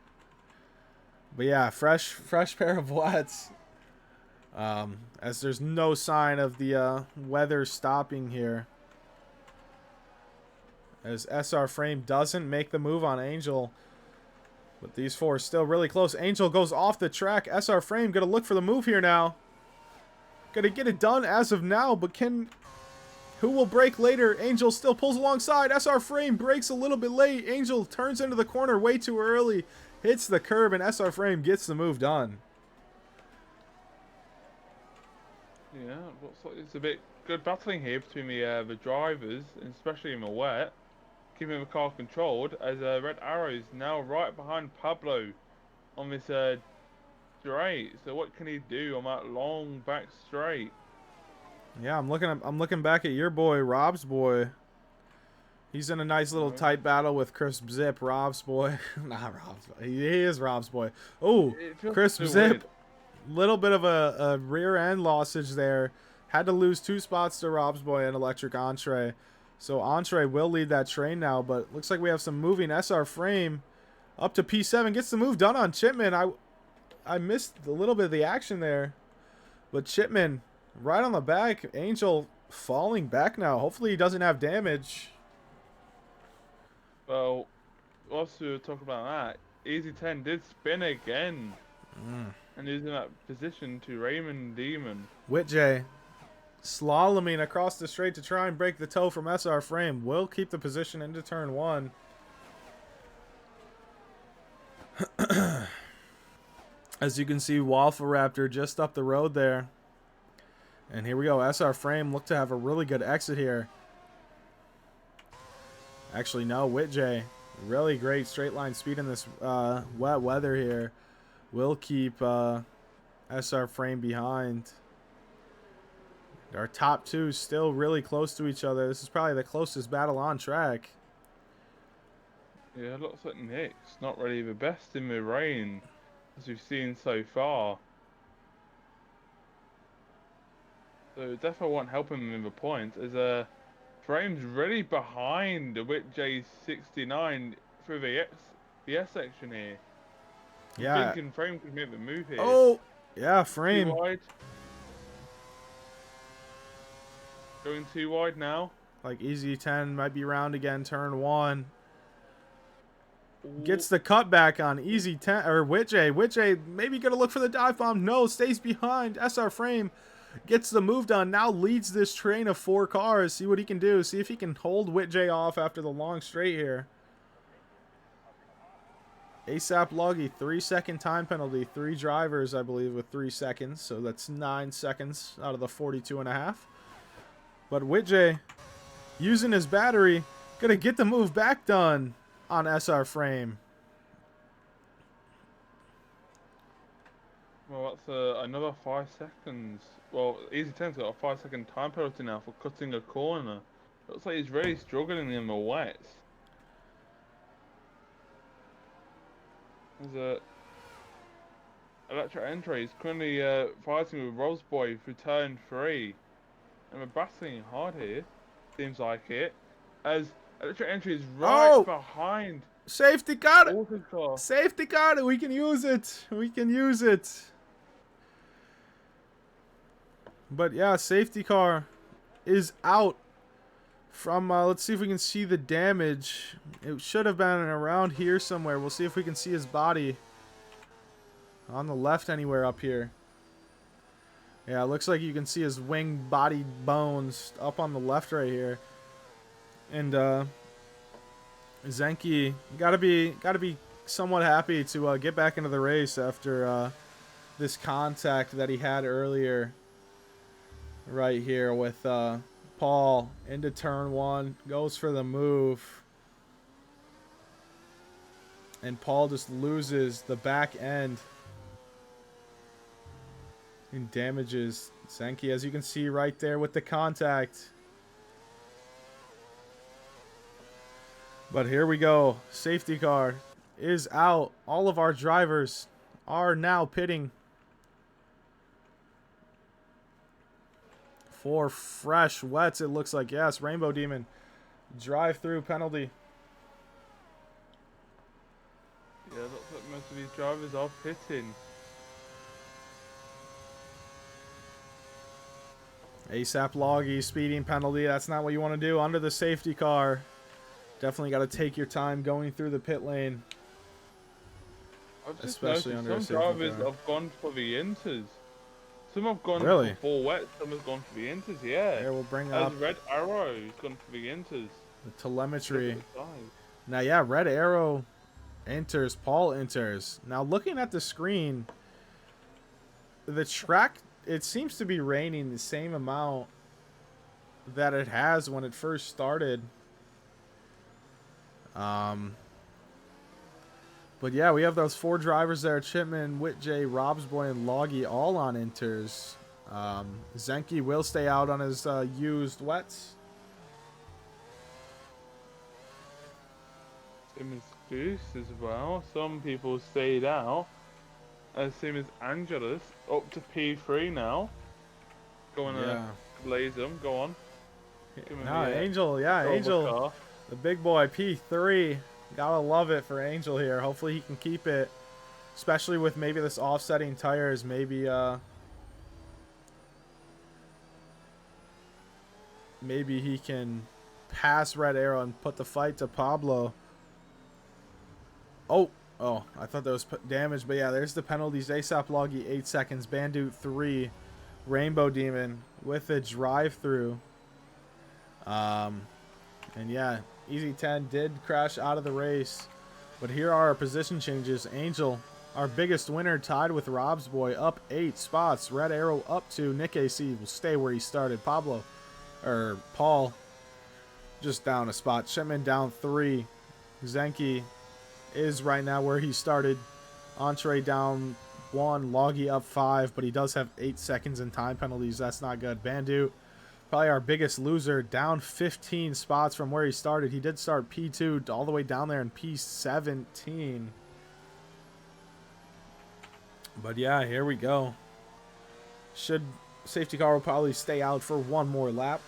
But yeah, fresh pair of wets. As there's no sign of the weather stopping here. As SR Frame doesn't make the move on Angel. But these 4 are still really close. Angel goes off the track. SR Frame gonna look for the move here now. Gonna get it done as of now, but who will break later? Angel still pulls alongside. SR Frame breaks a little bit late. Angel turns into the corner way too early. Hits the curb, and SR Frame gets the move done. Yeah, looks like it's a bit good battling here between the drivers, especially in the wet. Keeping the car controlled as Red Arrow is now right behind Pablo on this straight. So what can he do on that long back straight? Yeah, I'm looking back at your boy, Rob's boy. He's in a nice little tight battle with Crisp Zip, Rob's boy. Not Rob's boy. He is Rob's boy. Oh, Crisp Zip. Little bit of a rear end lossage there. Had to lose 2 spots to Rob's boy and Electric Entree. So Entree will lead that train now, but looks like we have some moving. SR Frame up to P7. Gets the move done on Chipman. I missed a little bit of the action there. But Chipman right on the back. Angel falling back now. Hopefully he doesn't have damage. Well, whilst we were talking about that, Easy 10 did spin again. And he's in that position to Raymond Demon. Whitjay slaloming across the straight to try and break the toe from SR Frame. Will keep the position into turn 1. As you can see, Waffle Raptor just up the road there. And here we go. SR Frame look to have a really good exit here. Actually, no. Whitjay, really great straight line speed in this wet weather here. Will keep SR Frame behind. Our top 2 still really close to each other. This is probably the closest battle on track. Yeah, looks like Nick's not really the best in the rain, as we've seen so far. So definitely won't help him in the points, as Frame's really behind the Whitjay 69 through the S section here. Yeah. I'm thinking Frame could make the move here. Oh, yeah, Frame. Too wide. Going too wide now. Like Easy 10 might be round again, turn 1. Ooh. Gets the cutback on Easy 10, or Witjay. Witjay maybe gonna look for the dive bomb. No, stays behind. SR Frame gets the move done. Now leads this train of 4 cars. See what he can do. See if he can hold Witjay off after the long straight here. ASAP Loggy, 3-second time penalty. 3 drivers, I believe, with 3 seconds. So that's 9 seconds out of the 42.5. But Witjay, using his battery, gonna get the move back done on SR Frame. Well, that's another 5 seconds. Well, Easy 10's got a 5-second time penalty now for cutting a corner. Looks like he's really struggling in the wets. There's a Electric Entry. He's currently fighting with Roseboy for turn 3. And we're battling hard here. Seems like it. As Electric Entry is right behind. Safety car! Autocar. Safety car! We can use it! We can use it! But yeah, safety car is out from, let's see if we can see the damage. It should have been around here somewhere. We'll see if we can see his body. On the left anywhere up here. Yeah, it looks like you can see his wing body bones up on the left right here. And Zenki gotta be somewhat happy to get back into the race after this contact that he had earlier. Right here with Paul into turn 1, goes for the move. And Paul just loses the back end. And damages Zenki, as you can see right there with the contact. But here we go. Safety car is out. All of our drivers are now pitting for fresh wets, it looks like. Yes, Rainbow Demon. Drive-through penalty. Yeah, looks like most of these drivers are pitting. ASAP Loggy, speeding penalty. That's not what you want to do under the safety car. Definitely got to take your time going through the pit lane. I've just Especially noticed under a some safety drivers car. have gone for the inters. Some have gone Really? for 4 wets, some have gone for the inters, yeah. Here, we'll bring As up Red Arrow has gone for the inters. the telemetry. Look at the size. Now, yeah, Red Arrow enters. Paul enters. Now, looking at the screen, the track, it seems to be raining the same amount that it has when it first started. But yeah, we have those 4 drivers there: Chipman, Witjay, Robsboy, and Loggy, all on inters. Zenki will stay out on his used wets. Same as Goose as well. Some people stayed out. Same as Angelus. Up to P3 now. Going to blaze them. Go on. No, Angel, yeah, Angel. Car. The big boy, P3. Gotta love it for Angel here. Hopefully he can keep it. Especially with maybe this offsetting tires. Maybe he can pass Red Arrow and put the fight to Pablo. Oh, I thought that was damage. But yeah, there's the penalties. ASAP Loggy, 8 seconds. Bandit, 3. Rainbow Demon with a drive-through. And yeah, Easy 10 did crash out of the race. But here are our position changes. Angel, our biggest winner, tied with Rob's Boy, up 8 spots. Red Arrow up 2. Nick AC will stay where he started. Paul, just down a spot. Shipman down 3. Zenki is right now where he started. Entree down 1. Loggy up 5, but he does have 8 seconds in time penalties. That's not good. Bandu, probably our biggest loser, down 15 spots from where he started. He did start P2 all the way down there in P17. But yeah, here we go. Safety car will probably stay out for 1 more lap.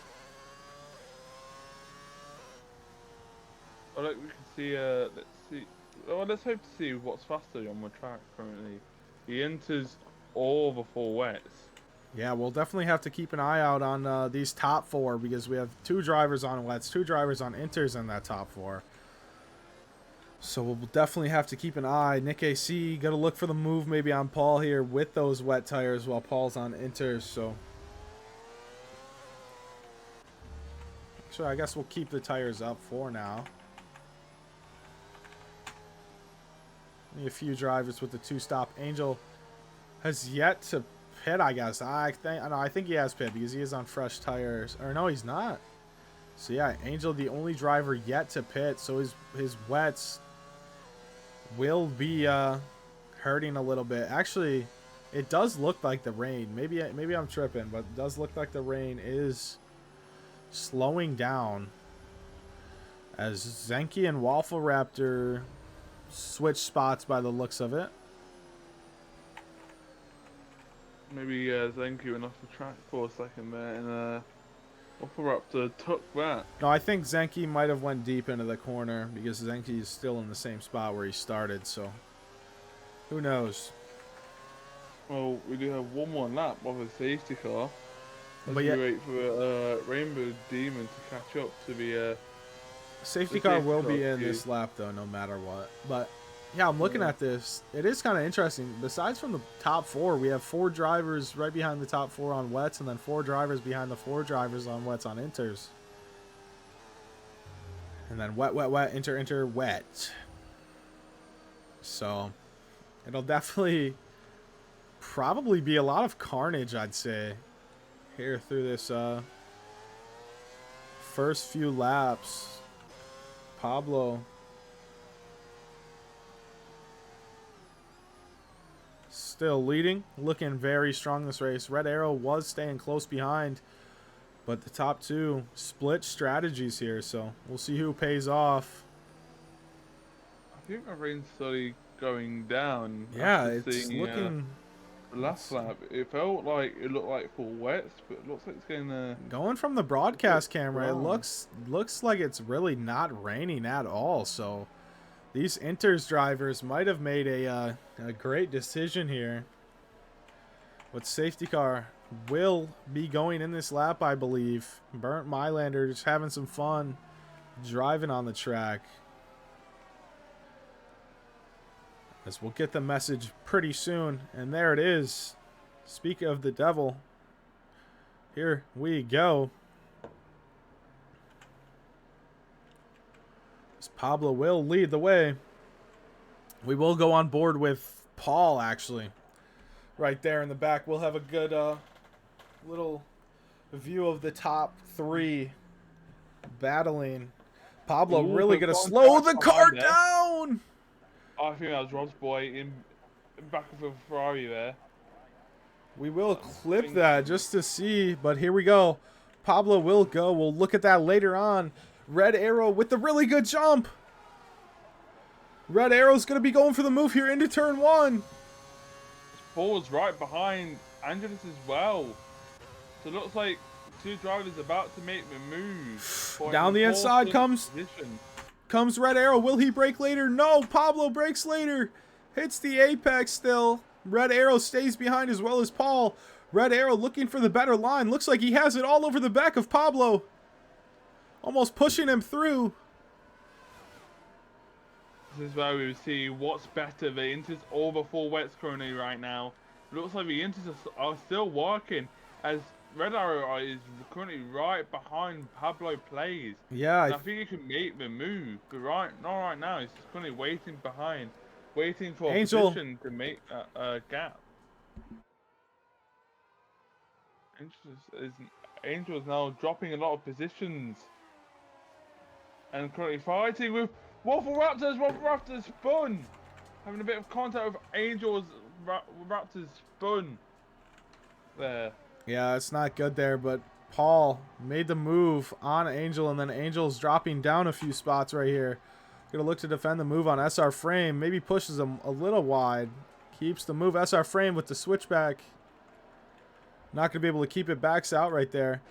Well, like we can see, let's see. Well, let's hope to see what's faster on the track currently. He enters all the 4 wets. Yeah, we'll definitely have to keep an eye out on these top four because we have 2 drivers on wets, 2 drivers on inters in that top 4. So we'll definitely have to keep an eye. Nick AC, got to look for the move maybe on Paul here with those wet tires while Paul's on inters. So I guess we'll keep the tires up for now. Only a few drivers with the 2-stop. Angel has yet to pit, I guess. I think he has pit because he is on fresh tires. Or no, he's not. So yeah, Angel, the only driver yet to pit. So his wets will be hurting a little bit. Actually, it does look like the rain. Maybe I'm tripping, but it does look like the rain is slowing down as Zenki and Waffle Raptor switch spots by the looks of it. Maybe Zenki went off the track for a second there, and Waffle Raptor took that. No, I think Zenki might have went deep into the corner because Zenki is still in the same spot where he started, so who knows? Well, we do have one more lap of a safety car. But yeah, wait for Rainbow Demon to catch up to the safety car will be in this lap though, no matter what. But yeah, I'm looking at this. It is kind of interesting. Besides from the top 4, we have 4 drivers right behind the top 4 on wets, and then 4 drivers behind the 4 drivers on wets on inters. And then wet, wet, wet, inter, inter, wet. So it'll definitely probably be a lot of carnage, I'd say, here through this first few laps. Pablo still leading, looking very strong this race. Red Arrow was staying close behind, but the top 2 split strategies here, so we'll see who pays off. I think my rain's slowly going down. Yeah, it's looking... last lap, it looked like full wets, but it looks like it's going from the broadcast camera, it looks like it's really not raining at all. So these inters drivers might have made a great decision here. But safety car will be going in this lap, I believe. Burnt Mylander just having some fun driving on the track. As we'll get the message pretty soon. And there it is. Speak of the devil. Here we go. As Pablo will lead the way. We will go on board with Paul, actually. Right there in the back. We'll have a good little view of the top 3 battling. Pablo really going to slow the car down. I think that was Rob's boy in back of a Ferrari there. We will clip that just to see, but here we go. Pablo will go. We'll look at that later on. Red Arrow with the really good jump. Red Arrow's going to be going for the move here into turn 1. Paul's right behind Angelus as well. So it looks like 2 drivers about to make the move. Down the inside comes Red Arrow. Will he brake later? No, Pablo brakes later. Hits the apex still. Red Arrow stays behind as well as Paul. Red Arrow looking for the better line. Looks like he has it all over the back of Pablo. Almost pushing him through. This is where we see what's better, the Inters or the 4 wets currently right now. It looks like the Inters are still working as Red Arrow is currently right behind Pablo Plays. Yeah, I think he can make the move, but not right now. He's just currently waiting behind, waiting for Angel. a position to make a gap. Angel is now dropping a lot of positions, and currently fighting with Waffle Raptors. Waffle Raptors spun, having a bit of contact with Angel's Raptors spun there. Yeah, it's not good there, but Paul made the move on Angel, and then Angel's dropping down a few spots right here. Gonna look to defend the move on SR Frame. Maybe pushes him a little wide. Keeps the move. SR Frame with the switchback. Not gonna be able to keep it. Backs out right there.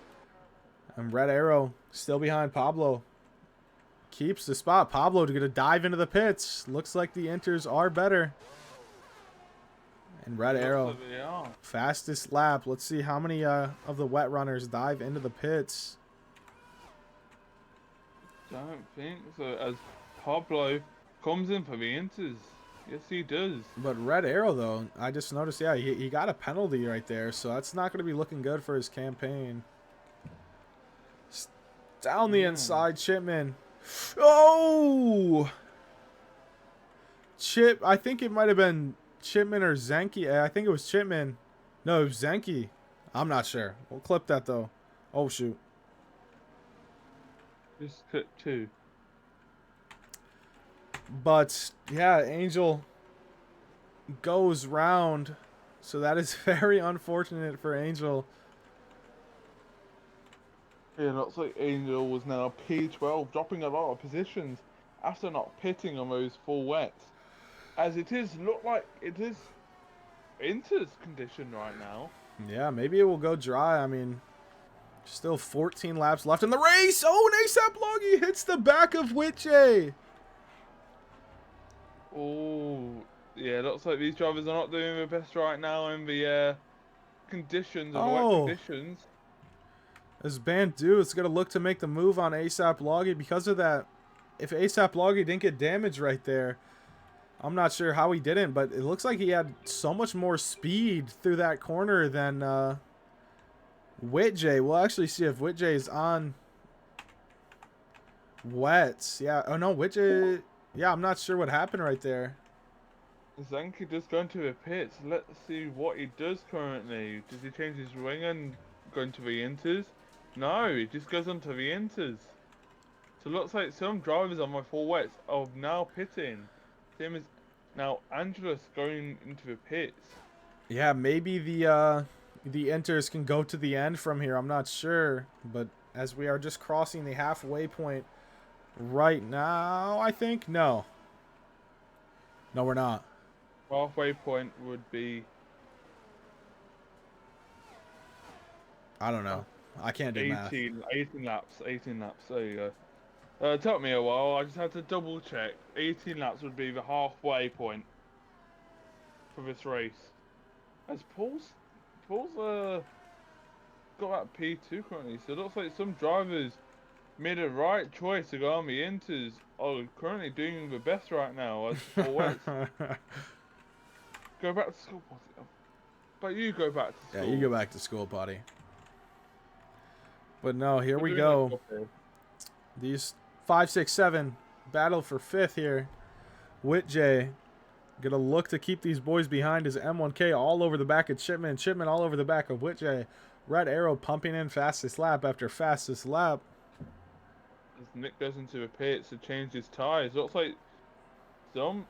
And Red Arrow still behind Pablo. Keeps the spot. Pablo gonna dive into the pits. Looks like the Inters are better. And Red It looks Arrow, like they are. fastest lap. Let's see how many of the wet runners dive into the pits. Don't think so. As Pablo comes in for the Inters. Yes, he does. But Red Arrow, though, I just noticed, yeah, he got a penalty right there. So that's not going to be looking good for his campaign. Down the inside, Chipman. Oh! I think it might have been Chipman or Zenke. I think it was Chipman. No, it was Zenke. I'm not sure. We'll clip that, though. Oh, shoot. Just clip 2. But, yeah, Angel goes round. So that is very unfortunate for Angel. Yeah, looks like Angel was now P12, dropping a lot of positions after not pitting on those full wets. As it is, look like it is Inter's condition right now. Yeah, maybe it will go dry. I mean, still 14 laps left in the race. Oh, and ASAP Loggy hits the back of Witche. Oh, yeah, looks like these drivers are not doing their best right now in the conditions, or the wet conditions. As Bandu is going to look to make the move on ASAP Loggy because of that. If ASAP Loggy didn't get damaged right there, I'm not sure how he didn't, but it looks like he had so much more speed through that corner than Witje. We'll actually see if Witje is on wets. Yeah. Oh, no, Witje. Yeah, I'm not sure what happened right there. Zenke does go into the pits. Let's see what he does currently. Does he change his wing and go into the Inters? No, he just goes onto the Inters. So it looks like some drivers on my full wets are now pitting. Same as now Angelus going into the pits. Yeah, maybe the Inters can go to the end from here. I'm not sure, but as we are just crossing the halfway point right now, I think no, we're not. Halfway point would be, I don't know. I can't do 18 math. 18 laps. 18 laps. There you go. It took me a while. I just had to double check. 18 laps would be the halfway point for this race. As Paul's got that P2 currently, so it looks like some drivers made a right choice to go on the Inters. Are currently doing the best right now as for wets. Go back to school, potty. But you go back to school. Yeah, you go back to school, potty. But no, here we go. These 5, 6, 7 battle for 5th here. Witje gonna look to keep these boys behind as M1K all over the back of Chipman. Chipman all over the back of Witje. Red Arrow pumping in fastest lap after fastest lap. As Nick goes into the pits to change his tyres. Looks like the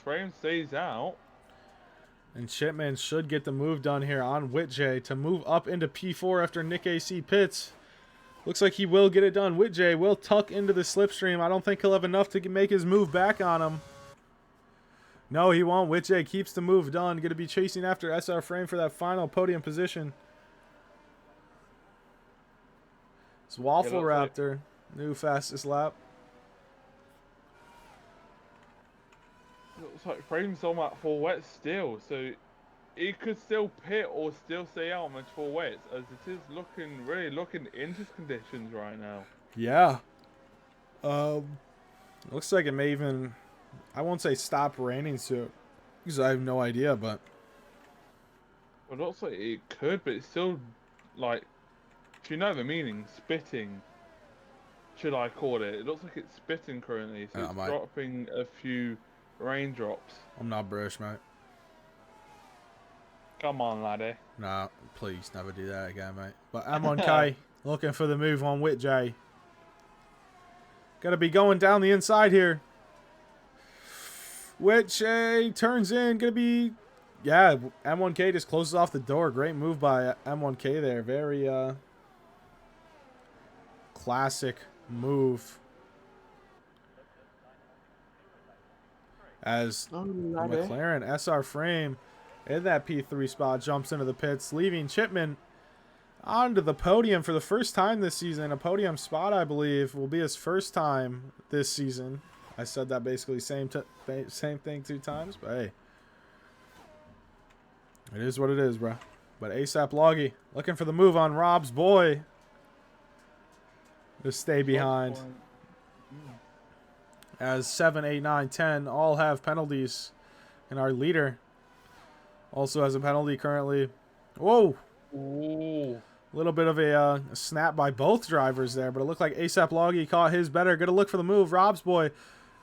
frame stays out. And Chipman should get the move done here on Witje to move up into P4 after Nick AC pits. Looks like he will get it done. Witje will tuck into the slipstream. I don't think he'll have enough to make his move back on him. No, he won't. Witje keeps the move done. Going to be chasing after SR Frame for that final podium position. It's Waffle Raptor. New fastest lap. Looks like Frame's on that full wet still, so he could still pit or still stay out on his full wets, as it is really looking into conditions right now. Yeah. Looks like it may even, I won't say stop raining soon, because I have no idea, but. Well, it looks like it could, but it's still like, do you know the meaning? Spitting. Should I call it? It looks like it's spitting currently, so it's dropping a few raindrops. I'm not British, mate. Come on, laddie. Nah, please never do that again, mate. But M1K looking for the move on Witje. Gotta be going down the inside here. Witje turns in. Gonna be, yeah, M1K just closes off the door. Great move by M1K there. Very classic move. As McLaren SR Frame in that P3 spot jumps into the pits, leaving Chipman onto the podium for the first time this season. A podium spot, I believe, will be his first time this season. I said that basically same thing 2 times, but hey. It is what it is, bro. But ASAP Loggy looking for the move on Rob's boy. To stay behind. As 7, 8, 9, 10 all have penalties. And our leader also has a penalty currently. Whoa! Ooh. A little bit of a snap by both drivers there, but it looked like ASAP Loggy caught his better. Gonna look for the move. Rob's boy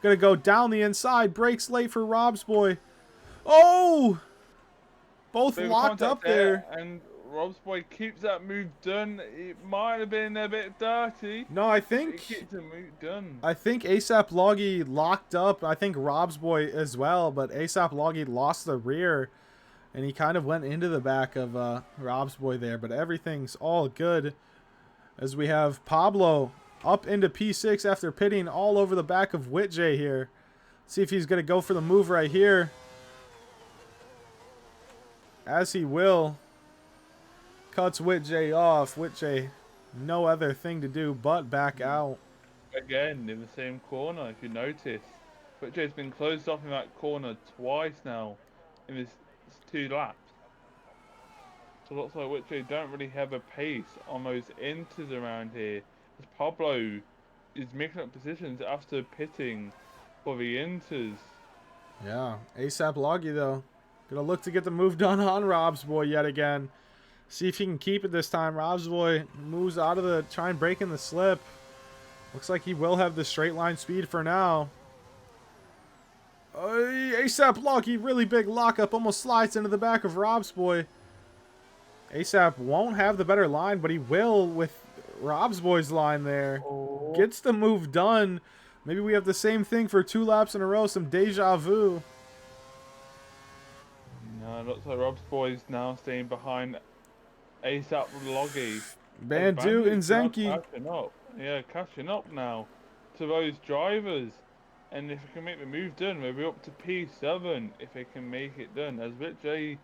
gonna go down the inside. Brakes late for Rob's boy. Oh! Both Bit of locked contact up there. and Rob's boy keeps that move done. It might have been a bit dirty. No, I He think keeps the move done. ASAP Loggy locked up. I think Rob's boy as well, but ASAP Loggy lost the rear, and he kind of went into the back of Rob's boy there. But everything's all good as we have Pablo up into P6 after pitting all over the back of Whitjay here. See if he's gonna go for the move right here. As he will. Cuts Whitjay off. Whitjay, no other thing to do but back out. Again, in the same corner, if you notice. Whitjay's been closed off in that corner twice now in his 2 laps. So it looks like Whitjay don't really have a pace on those inters around here. As Pablo is making up positions after pitting for the inters. Yeah, ASAP Loggy though. Gonna look to get the move done on Rob's boy yet again. See if he can keep it this time. Rob's boy moves out of the, try and break in the slip. Looks like he will have the straight line speed for now. ASAP Loggy, really big lockup, almost slides into the back of Rob's boy. ASAP won't have the better line, but he will with Rob's boy's line there. Oh. Gets the move done. Maybe we have the same thing for 2 laps in a row, some deja vu. No, it looks like Rob's boy's now staying behind ASAP Loggy. Bandu and Zenki. Catching up. Yeah, catching up now to those drivers. And if he can make the move done, maybe up to P7 if they can make it done. As Whitjay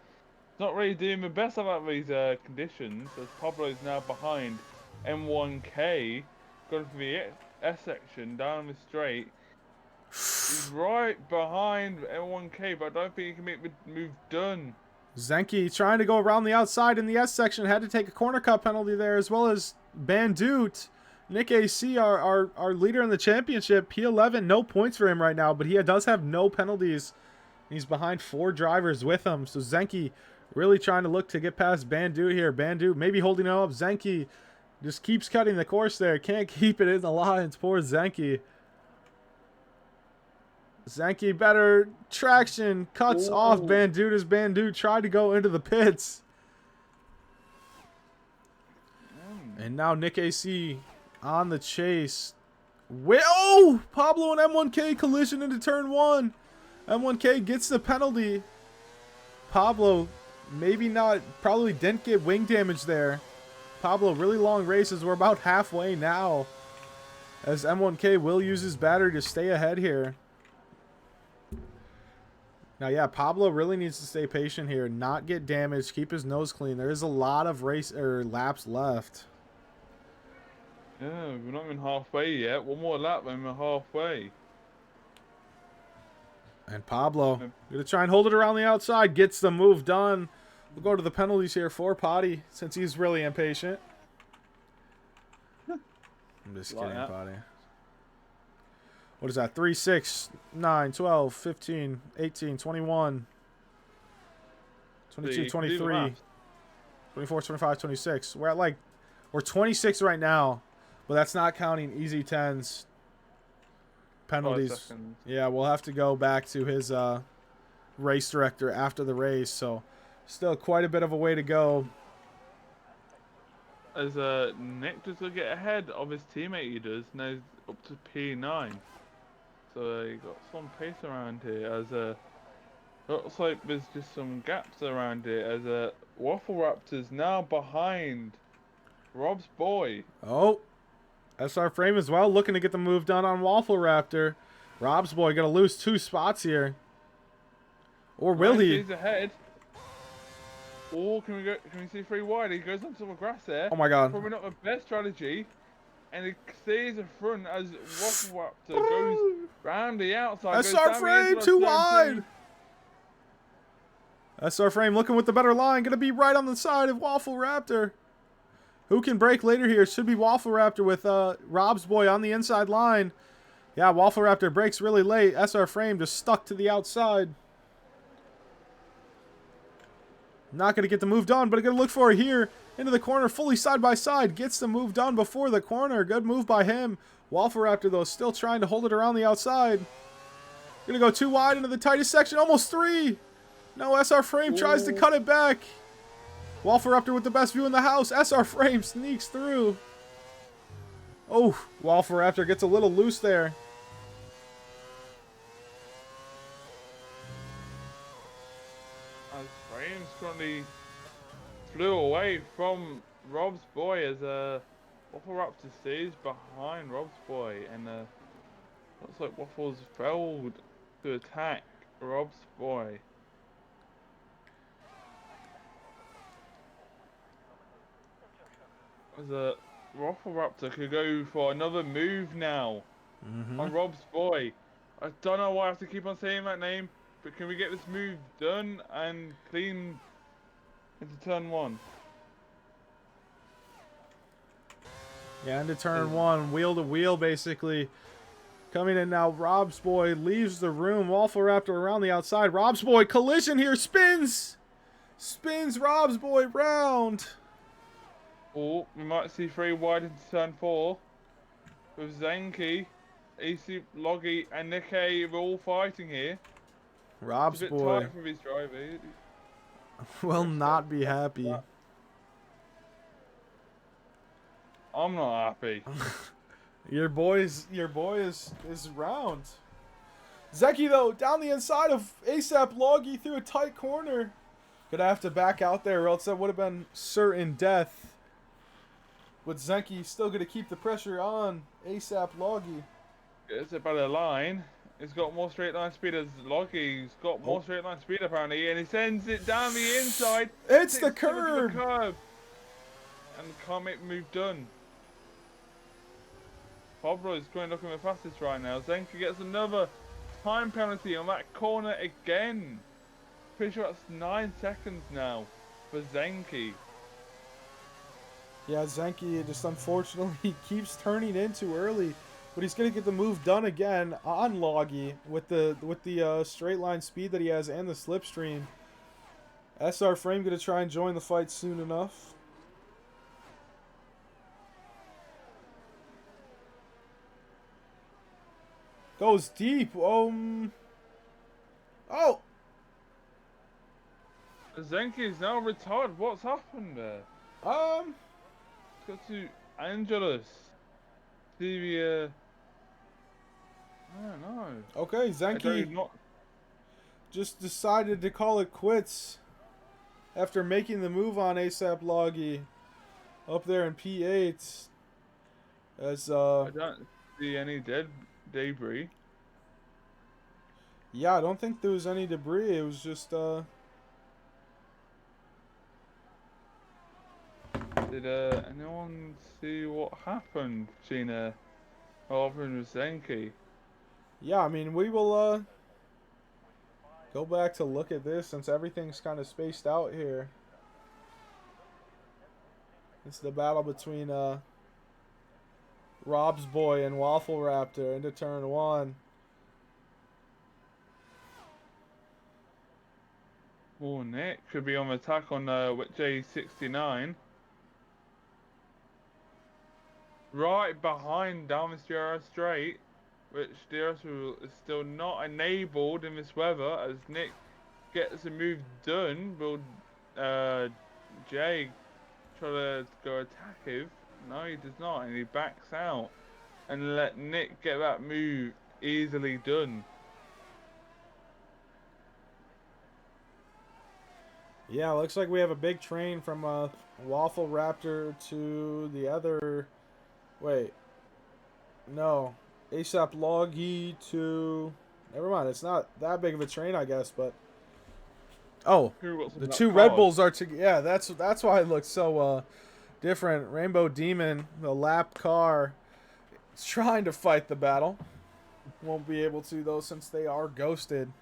not really doing the best about these conditions, as Pablo's now behind M1K, going for the S section down the straight. He's right behind M1K, but I don't think he can make the move done. Zenki trying to go around the outside in the S section. Had to take a corner cut penalty there, as well as Bandut. Nick AC, our leader in the championship, P11, no points for him right now, but he does have no penalties. He's behind 4 drivers with him. So Zenki really trying to look to get past Bandut here. Bandut maybe holding it up. Zenki just keeps cutting the course there. Can't keep it in the lines. Poor Zenki. Zenki better traction. Cuts off Bandut as Bandut tried to go into the pits. And now Nick AC on the chase. Oh! Pablo and M1K collision into turn 1. M1K gets the penalty. Pablo maybe not, probably didn't get wing damage there. Pablo, really long races. We're about halfway now. As M1K will use his battery to stay ahead here. Now, yeah, Pablo really needs to stay patient here, not get damaged, keep his nose clean. There is a lot of laps left. Yeah, we're not even halfway yet. One more lap and we're halfway. And Pablo, gonna try and hold it around the outside, gets the move done. We'll go to the penalties here for Potty, since he's really impatient. I'm just kidding, Potty. What is that? 3, 6, 9, 12, 15, 18, 21, 22, 23, 24, 25, 26. We're 26 right now, but that's not counting easy 10s. Penalties. Yeah, we'll have to go back to his race director after the race, so still quite a bit of a way to go. As Nick does get ahead of his teammate, he does now up to P9. So he got some pace around here. As looks like there's just some gaps around here. As Waffle Raptor's now behind Rob's boy. Oh, SR Frame as well, looking to get the move done on Waffle Raptor. Rob's boy gonna lose 2 spots here, or will he? He's ahead. Oh, can we see 3 wide? He goes onto the grass there. Oh my God! Probably not the best strategy. And he stays in front as Waffle Raptor goes round the outside. SR Frame too wide. SR Frame looking with the better line. Going to be right on the side of Waffle Raptor. Who can break later here? Should be Waffle Raptor with Rob's Boy on the inside line. Yeah, Waffle Raptor breaks really late. SR Frame just stuck to the outside. Not going to get the move done, but going to look for it here. Into the corner, fully side by side. Gets the move done before the corner. Good move by him. Waffle Raptor, though, still trying to hold it around the outside. Going to go too wide into the tightest section. Almost 3. No, SR Frame tries to cut it back. Waffle Raptor with the best view in the house. SR Frame sneaks through. Oh, Waffle Raptor gets a little loose there. As Frames currently flew away from Rob's Boy as Waffle Raptor stays behind Rob's Boy, and looks like Waffles failed to attack Rob's Boy. As Waffle Raptor could go for another move now on Rob's Boy. I don't know why I have to keep on saying that name, but can we get this move done and clean into turn 1? Yeah, into turn 1. Wheel to wheel, basically. Coming in now, Rob's Boy leaves the room. Waffle Raptor around the outside. Rob's Boy, collision here, spins! Spins Rob's Boy round. Oh, we might see 3 wide into turn 4. With Zenki, AC, Loggy, and Nikkei all fighting here. Rob's It's a bit Boy tight for his driver. will not be happy. I'm not happy. Your boy is round. Zeki, though, down the inside of ASAP Loggy through a tight corner. Gonna have to back out there, or else that would have been certain death. With Zenki still going to keep the pressure on ASAP Loggy. It's a better line. He's got more straight line speed as Loggy. He's got more straight line speed apparently, and he sends it down the inside. It's the curb. And can't make the move done. Pablo is going looking the fastest right now. Zenki gets another time penalty on that corner again. Pretty sure that's 9 seconds now for Zenki. Yeah, Zenki just unfortunately keeps turning in too early, but he's gonna get the move done again on Loggy with the straight line speed that he has and the slipstream. SR Frame gonna try and join the fight soon enough. Goes deep. Oh. Zenki is now retired. What's happened there? Go to Angelus. I don't know. Okay, Zenki just decided to call it quits after making the move on ASAP Loggy up there in P8. As I don't see any debris. Yeah, I don't think there was any debris. It was just Did anyone see what happened between Harper and Zenki? Yeah, I mean, we will go back to look at this since everything's kind of spaced out here. It's the battle between Rob's Boy and Waffle Raptor into turn 1. Oh, Nick could be on attack on J69. Right behind down this DRS straight, which DRS is still not enabled in this weather. As Nick gets a move done, will Jay try to go attack? No, he does not, and he backs out and let Nick get that move easily done. Yeah, looks like we have a big train from Waffle Raptor to the other. Wait. No. ASAP Loggy to. Never mind, it's not that big of a train, I guess, but. Oh, the two Red Bulls are together. Yeah, that's why it looks so different. Rainbow Demon, the lap car, is trying to fight the battle. Won't be able to, though, since they are ghosted.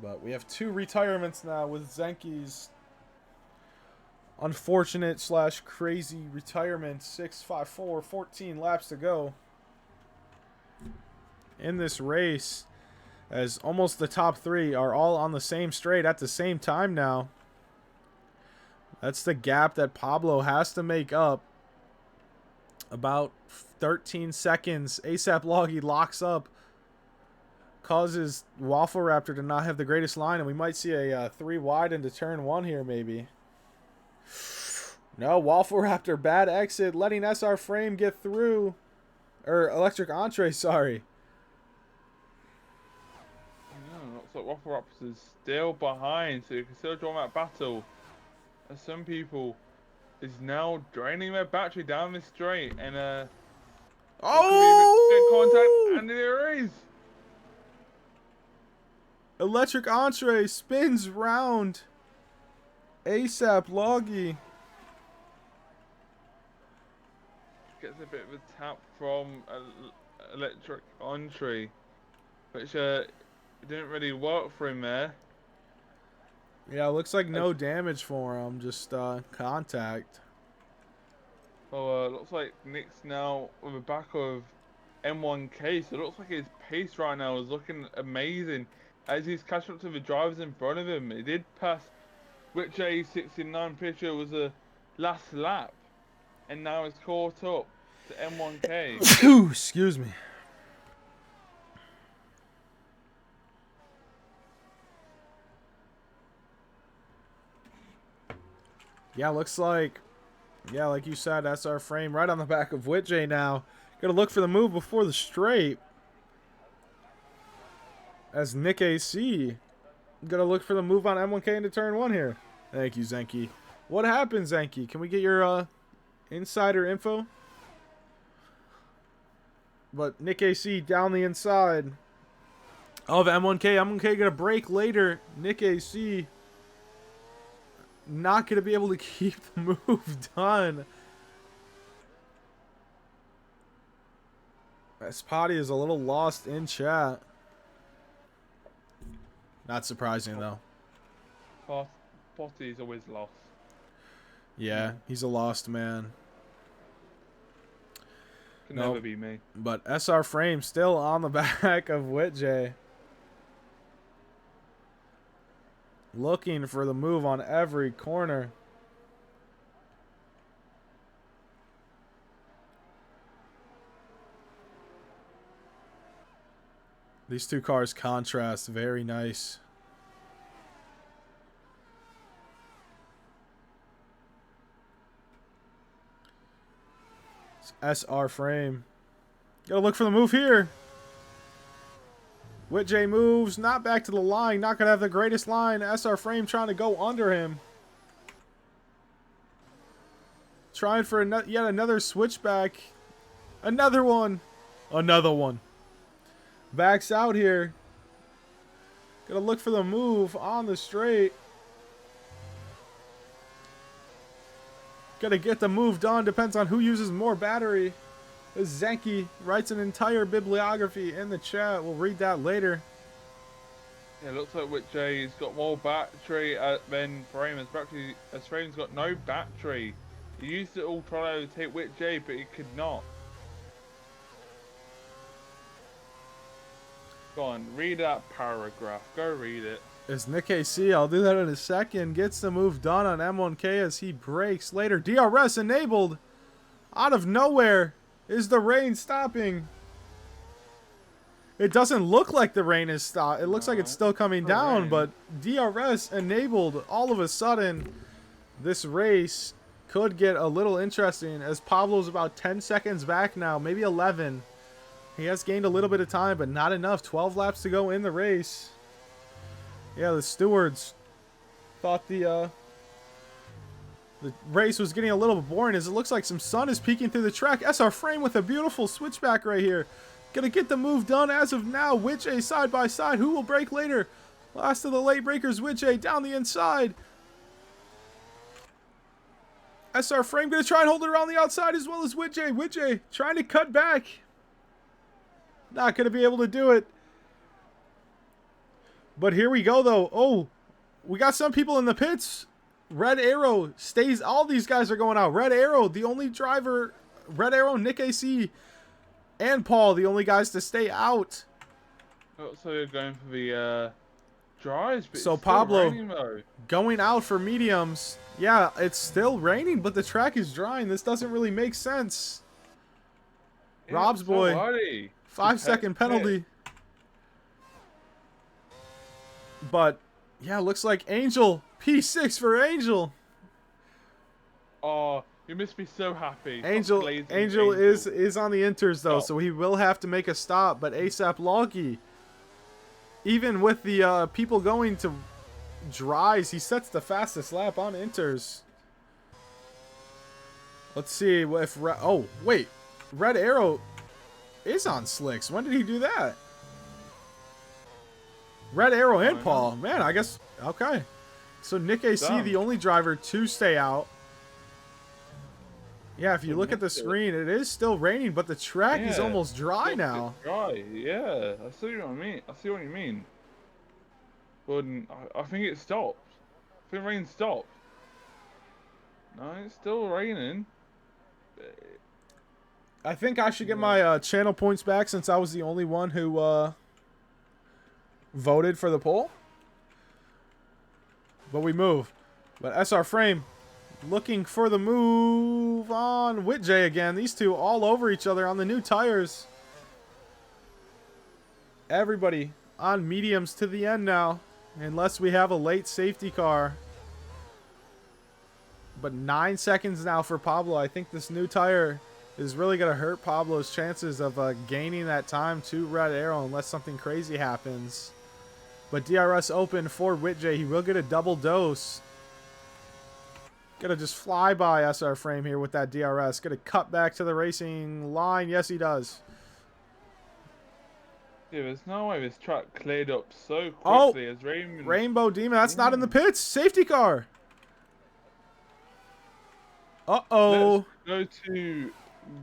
But we have 2 retirements now with Zenki's unfortunate / crazy retirement. 6:54, 14 laps to go in this race, as almost the top 3 are all on the same straight at the same time now. That's the gap that Pablo has to make up. About 13 seconds. ASAP Loggy locks up, causes Waffle Raptor to not have the greatest line, and we might see a 3 wide into turn 1 here, maybe. No, Waffle Raptor, bad exit, letting SR Frame get through. Or Electric Entree, sorry. No, looks like Waffle Raptors is still behind, so you can still draw that battle. As some people is now draining their battery down this straight, and oh! get contact, and there is. Electric Entree spins round ASAP Loggy. Gets a bit of a tap from Electric Entree, which didn't really work for him there. Yeah, looks like no damage for him, just contact. Well, looks like Nick's now with the back of M1K, so it looks like his pace right now is looking amazing as he's catching up to the drivers in front of him. He did pass Rich A69 Pitcher was the last lap, and now it's caught up to M1K. Excuse me. Yeah, looks like, yeah, like you said, that's our frame right on the back of Whitjay now. Gotta look for the move before the straight. As Nick AC. Gotta look for the move on M1K into turn 1 here. Thank you, Zenki. What happened, Zenki? Can we get your insider info? But Nick AC down the inside of M1K. M1K gonna break later. Nick AC not going to be able to keep the move done. Spotty is a little lost in chat. Not surprising, though. Potty's always lost. Yeah, he's a lost man. Can never be me. But SR Frame still on the back of Whitjay. Looking for the move on every corner. These 2 cars contrast very nice. It's SR Frame. Gotta look for the move here. Whitjay moves, not back to the line, not going to have the greatest line. SR Frame trying to go under him. Trying for yet another switchback. Another one. Another one. Backs out here. Going to look for the move on the straight. Going to get the move done. Depends on who uses more battery. Zenki writes an entire bibliography in the chat. We'll read that later. Yeah, it looks like Whitjay's got more battery than Frame. As Frame's got no battery. He used it all trying to overtake Whitjay, but he could not. Go on, read that paragraph. Go read it. It's Nick AC. I'll do that in a second. Gets the move done on M1K as he breaks later. DRS enabled. Out of nowhere. Is the rain stopping? It doesn't look like the rain is stopped. It looks like it's still coming down, but DRS enabled all of a sudden. This race could get a little interesting as Pablo's about 10 seconds back now, maybe 11. He has gained a little bit of time, but not enough. 12 laps to go in the race. Yeah, the stewards thought the race was getting a little bit boring as it looks like some sun is peeking through the track. SR Frame with a beautiful switchback right here. Gonna get the move done as of now. Whitjay side by side. Who will break later? Last of the late breakers, Whitjay down the inside. SR Frame gonna try and hold it around the outside as well as Whitjay. Whitjay trying to cut back. Not gonna be able to do it. But here we go, though. Oh, we got some people in the pits. Red Arrow stays. All these guys are going out. Red Arrow, the only driver. Red Arrow, Nick AC, and Paul, the only guys to stay out. Oh, so you're going for the dries, but So it's still Pablo raining though. going out for mediums. Yeah, it's still raining, but the track is drying. This doesn't really make sense. Yeah, Rob's so boy, early. 5-second penalty. But yeah, looks like Angel P6 for Angel. Oh, you must be so happy. Stop Angel glazing, is on the inters though, Stop. so he will have to make a stop. But ASAP Logi, even with the people going to dries, he sets the fastest lap on inters. Let's see if oh wait, Red Arrow is on slicks. When did he do that? Red Arrow and Paul. Man, I guess okay. So Nick AC, Damn. the only driver to stay out. Yeah, if you look at the screen, it is still raining, but the track is almost dry now. Dry, yeah. I see what I mean. I see what you mean. But I think it stopped. I think rain stopped. No, it's still raining. I think I should get my channel points back since I was the only one who voted for the poll. But we move. But SR Frame looking for the move on Whitjay again. These two all over each other on the new tires. Everybody on mediums to the end now. Unless we have a late safety car. But 9 seconds now for Pablo. I think this new tire is really going to hurt Pablo's chances of gaining that time to Red Arrow unless something crazy happens. But DRS open for Whitjay. He will get a double dose. Gonna just fly by SR Frame here with that DRS. Gonna cut back to the racing line. Yes, he does. Yeah, there's no way this track cleared up so quickly as Raymond. Rainbow Demon. That's not in the pits. Safety car. Uh-oh. Let's go to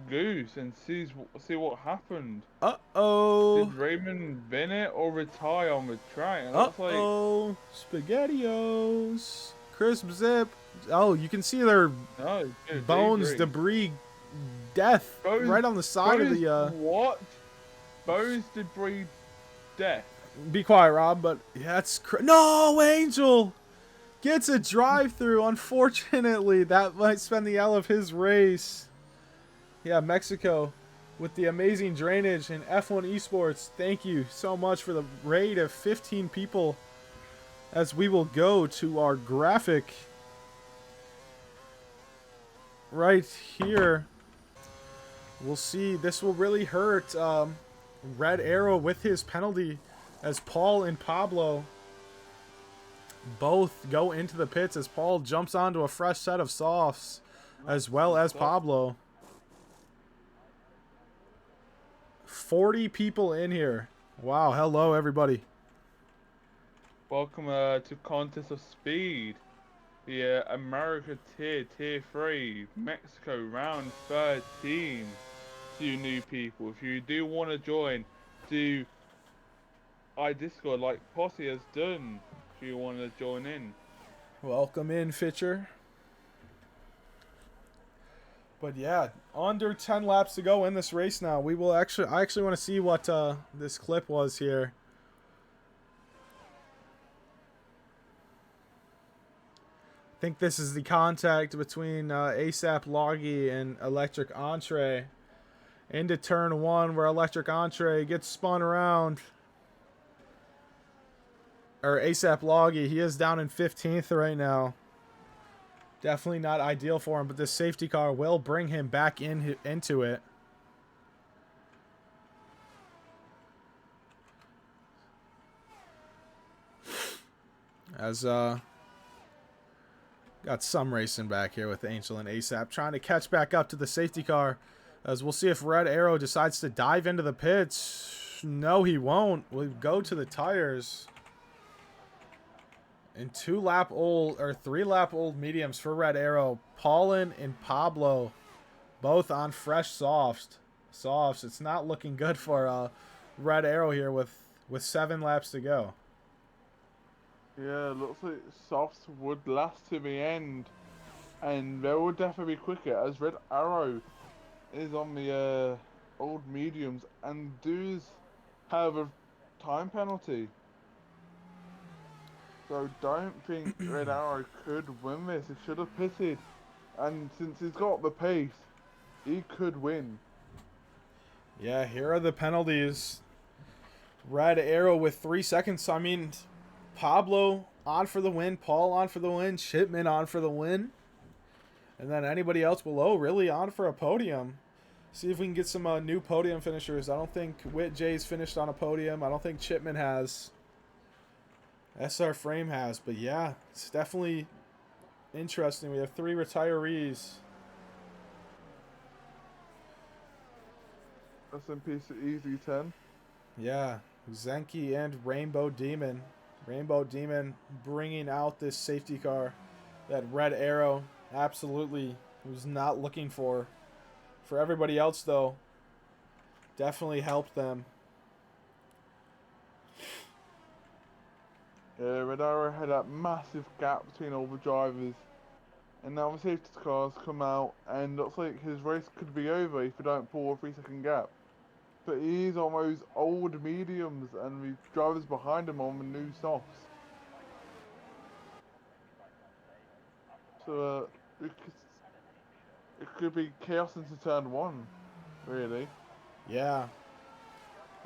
Goose and see what happened. Uh-oh. Did Raymond bin it or retire on the track? Uh-oh. SpaghettiOs. Crisp Zip. Oh, you can see their bones, debris, death right on the side of the... What? Bones, debris, death. Be quiet, Rob, but that's... No, Angel! Gets a drive-through, unfortunately. That might spend the L of his race. Yeah, Mexico with the amazing drainage and F1 Esports. Thank you so much for the raid of 15 people as we will go to our graphic right here. We'll see. This will really hurt Red Arrow with his penalty as Paul and Pablo both go into the pits as Paul jumps onto a fresh set of softs as well as Pablo. 40 people in here. Wow, hello everybody. Welcome to Contest of Speed. The America Tier 3, Mexico round 13. To you new people, if you do want to join, do Discord like Posse has done. If you want to join in. Welcome in, Fitcher. But yeah, under 10 laps to go in this race now. We will I actually want to see what this clip was here. I think this is the contact between ASAP Logi and Electric Entree into turn 1 where Electric Entree gets spun around. Or ASAP Logi, he is down in 15th right now. Definitely not ideal for him, but this safety car will bring him back into it. As got some racing back here with Angel and ASAP trying to catch back up to the safety car. As we'll see if Red Arrow decides to dive into the pits. No, he won't. We'll go to the tires. And 3-lap-old mediums for Red Arrow. Paulin and Pablo both on fresh softs. It's not looking good for Red Arrow here with 7 laps to go. Yeah, looks like softs would last to the end, and they will definitely be quicker as Red Arrow is on the old mediums and does have a time penalty. So don't think Red Arrow could win this. He should have pitted, and since he's got the pace, he could win. Yeah, here are the penalties. Red Arrow with 3 seconds. I mean, Pablo on for the win, Paul on for the win, Chipman on for the win. And then anybody else below really on for a podium. See if we can get some new podium finishers. I don't think Whit J's finished on a podium. I don't think Chipman has. SR Frame has. But yeah, it's definitely interesting. We have 3 retirees. Rest in peace to Easy 10. Yeah, Zenki and Rainbow Demon. Rainbow Demon bringing out this safety car that Red Arrow absolutely was not looking for. For everybody else, though, definitely helped them. Yeah, Red Arrow had that massive gap between all the drivers. And now the safety cars come out, and looks like his race could be over if you don't pull a 3-second gap. But he's on those old mediums, and the drivers behind him on the new softs. So it could be chaos into turn 1, really. Yeah.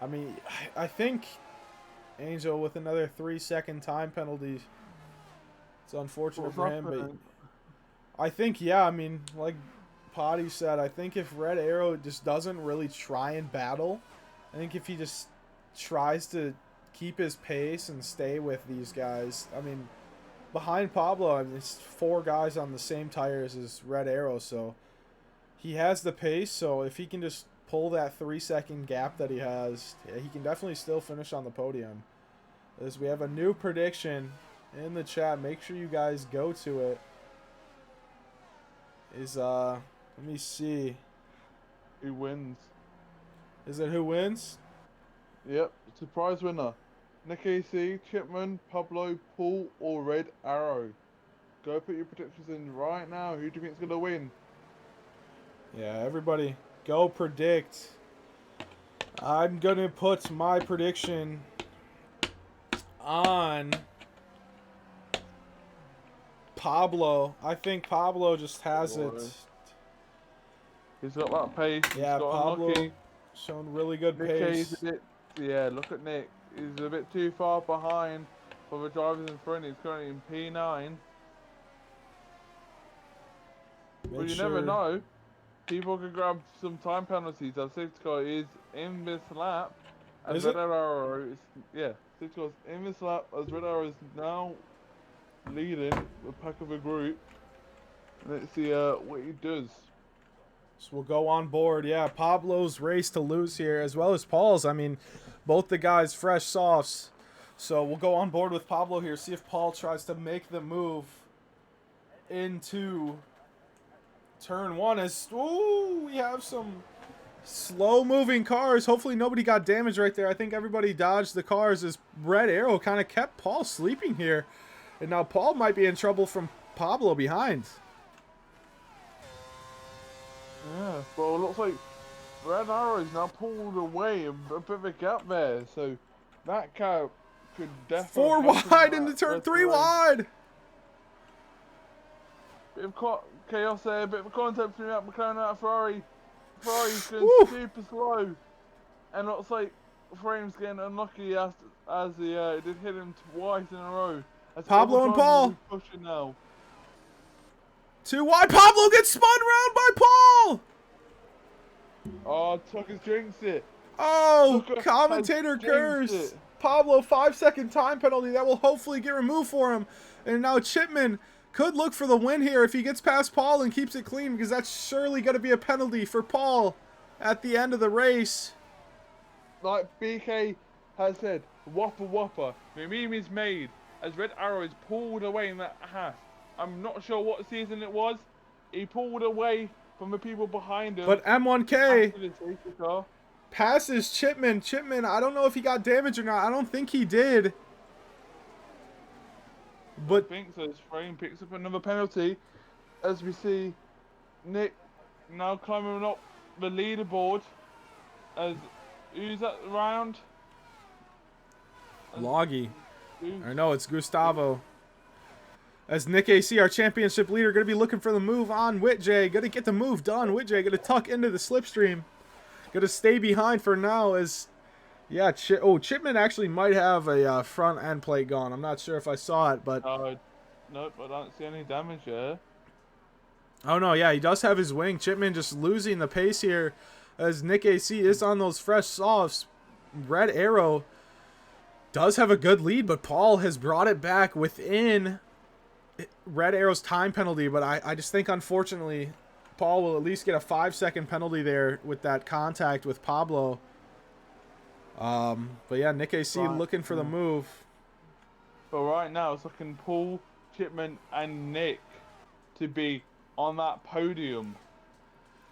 I mean, I think Angel with another 3-second time penalty. It's unfortunate for him, but I think, yeah, I mean, like Potty said, I think if Red Arrow just doesn't really try and battle, I think if he just tries to keep his pace and stay with these guys, I mean, behind Pablo, I mean, it's 4 guys on the same tires as Red Arrow, so he has the pace, so if he can just pull that 3-second gap that he has, yeah, he can definitely still finish on the podium. As we have a new prediction in the chat, make sure you guys go to it. Let me see. Who wins? Is it who wins? Yep, surprise winner. Nick AC, Chipman, Pablo, Paul, or Red Arrow. Go put your predictions in right now. Who do you think is going to win? Yeah, everybody go predict. I'm going to put my prediction on Pablo. I think Pablo just has it. He's got that pace. Yeah, He's got Pablo unlucky. shown really good Nick pace. is a bit, yeah, look at Nick. He's a bit too far behind for the drivers in front. He's currently in P9. But you never know. People can grab some time penalties. Our safety car is in this lap. As Red Arrow is, yeah, safety car is in this lap as Red Arrow is now leading the pack of a group. Let's see what he does. So we'll go on board. Yeah, Pablo's race to lose here, as well as Paul's. I mean, both the guys fresh softs. So we'll go on board with Pablo here. See if Paul tries to make the move into turn 1. As we have some slow-moving cars. Hopefully nobody got damaged right there. I think everybody dodged the cars as Red Arrow kind of kept Paul sleeping here. And now Paul might be in trouble from Pablo behind. Yeah, well, it looks like Red Arrow is now pulled away a bit of a gap there, so that car could definitely 4 wide into turn 3 wide. Bit of chaos there, bit of contact between that McLaren and that Ferrari. Ferrari's going super slow, and looks like Frame's getting unlucky as he did hit him twice in a row. As Pablo and Paul pushing now. 2 wide. Pablo gets spun around by Paul. Oh, Tucker drinks it. Oh, commentator curse. Pablo, 5-second time penalty. That will hopefully get removed for him. And now Chipman could look for the win here if he gets past Paul and keeps it clean, because that's surely going to be a penalty for Paul at the end of the race. Like BK has said, whopper whopper. The meme is made as Red Arrow is pulled away in that half. I'm not sure what season it was. He pulled away from the people behind him. But M1K passes Chipman. Chipman, I don't know if he got damaged or not. I don't think he did. I But think so. Frame picks up another penalty as we see Nick now climbing up the leaderboard as who's that round? As Loggy. who's, Or no, it's Gustavo. As Nick AC, our championship leader, going to be looking for the move on Whitjay. Going to get the move done. Whitjay going to tuck into the slipstream. Going to stay behind for now as... Yeah, Chipman actually might have a front end plate gone. I'm not sure if I saw it, but... nope, I don't see any damage there. Oh, no, yeah, he does have his wing. Chipman just losing the pace here as Nick AC is on those fresh softs. Red Arrow does have a good lead, but Paul has brought it back within Red Arrow's time penalty. But I just think, unfortunately, Paul will at least get a 5-second penalty there with that contact with Pablo. But yeah, Nick AC looking for the move. But right now, it's looking Paul, Chipman, and Nick to be on that podium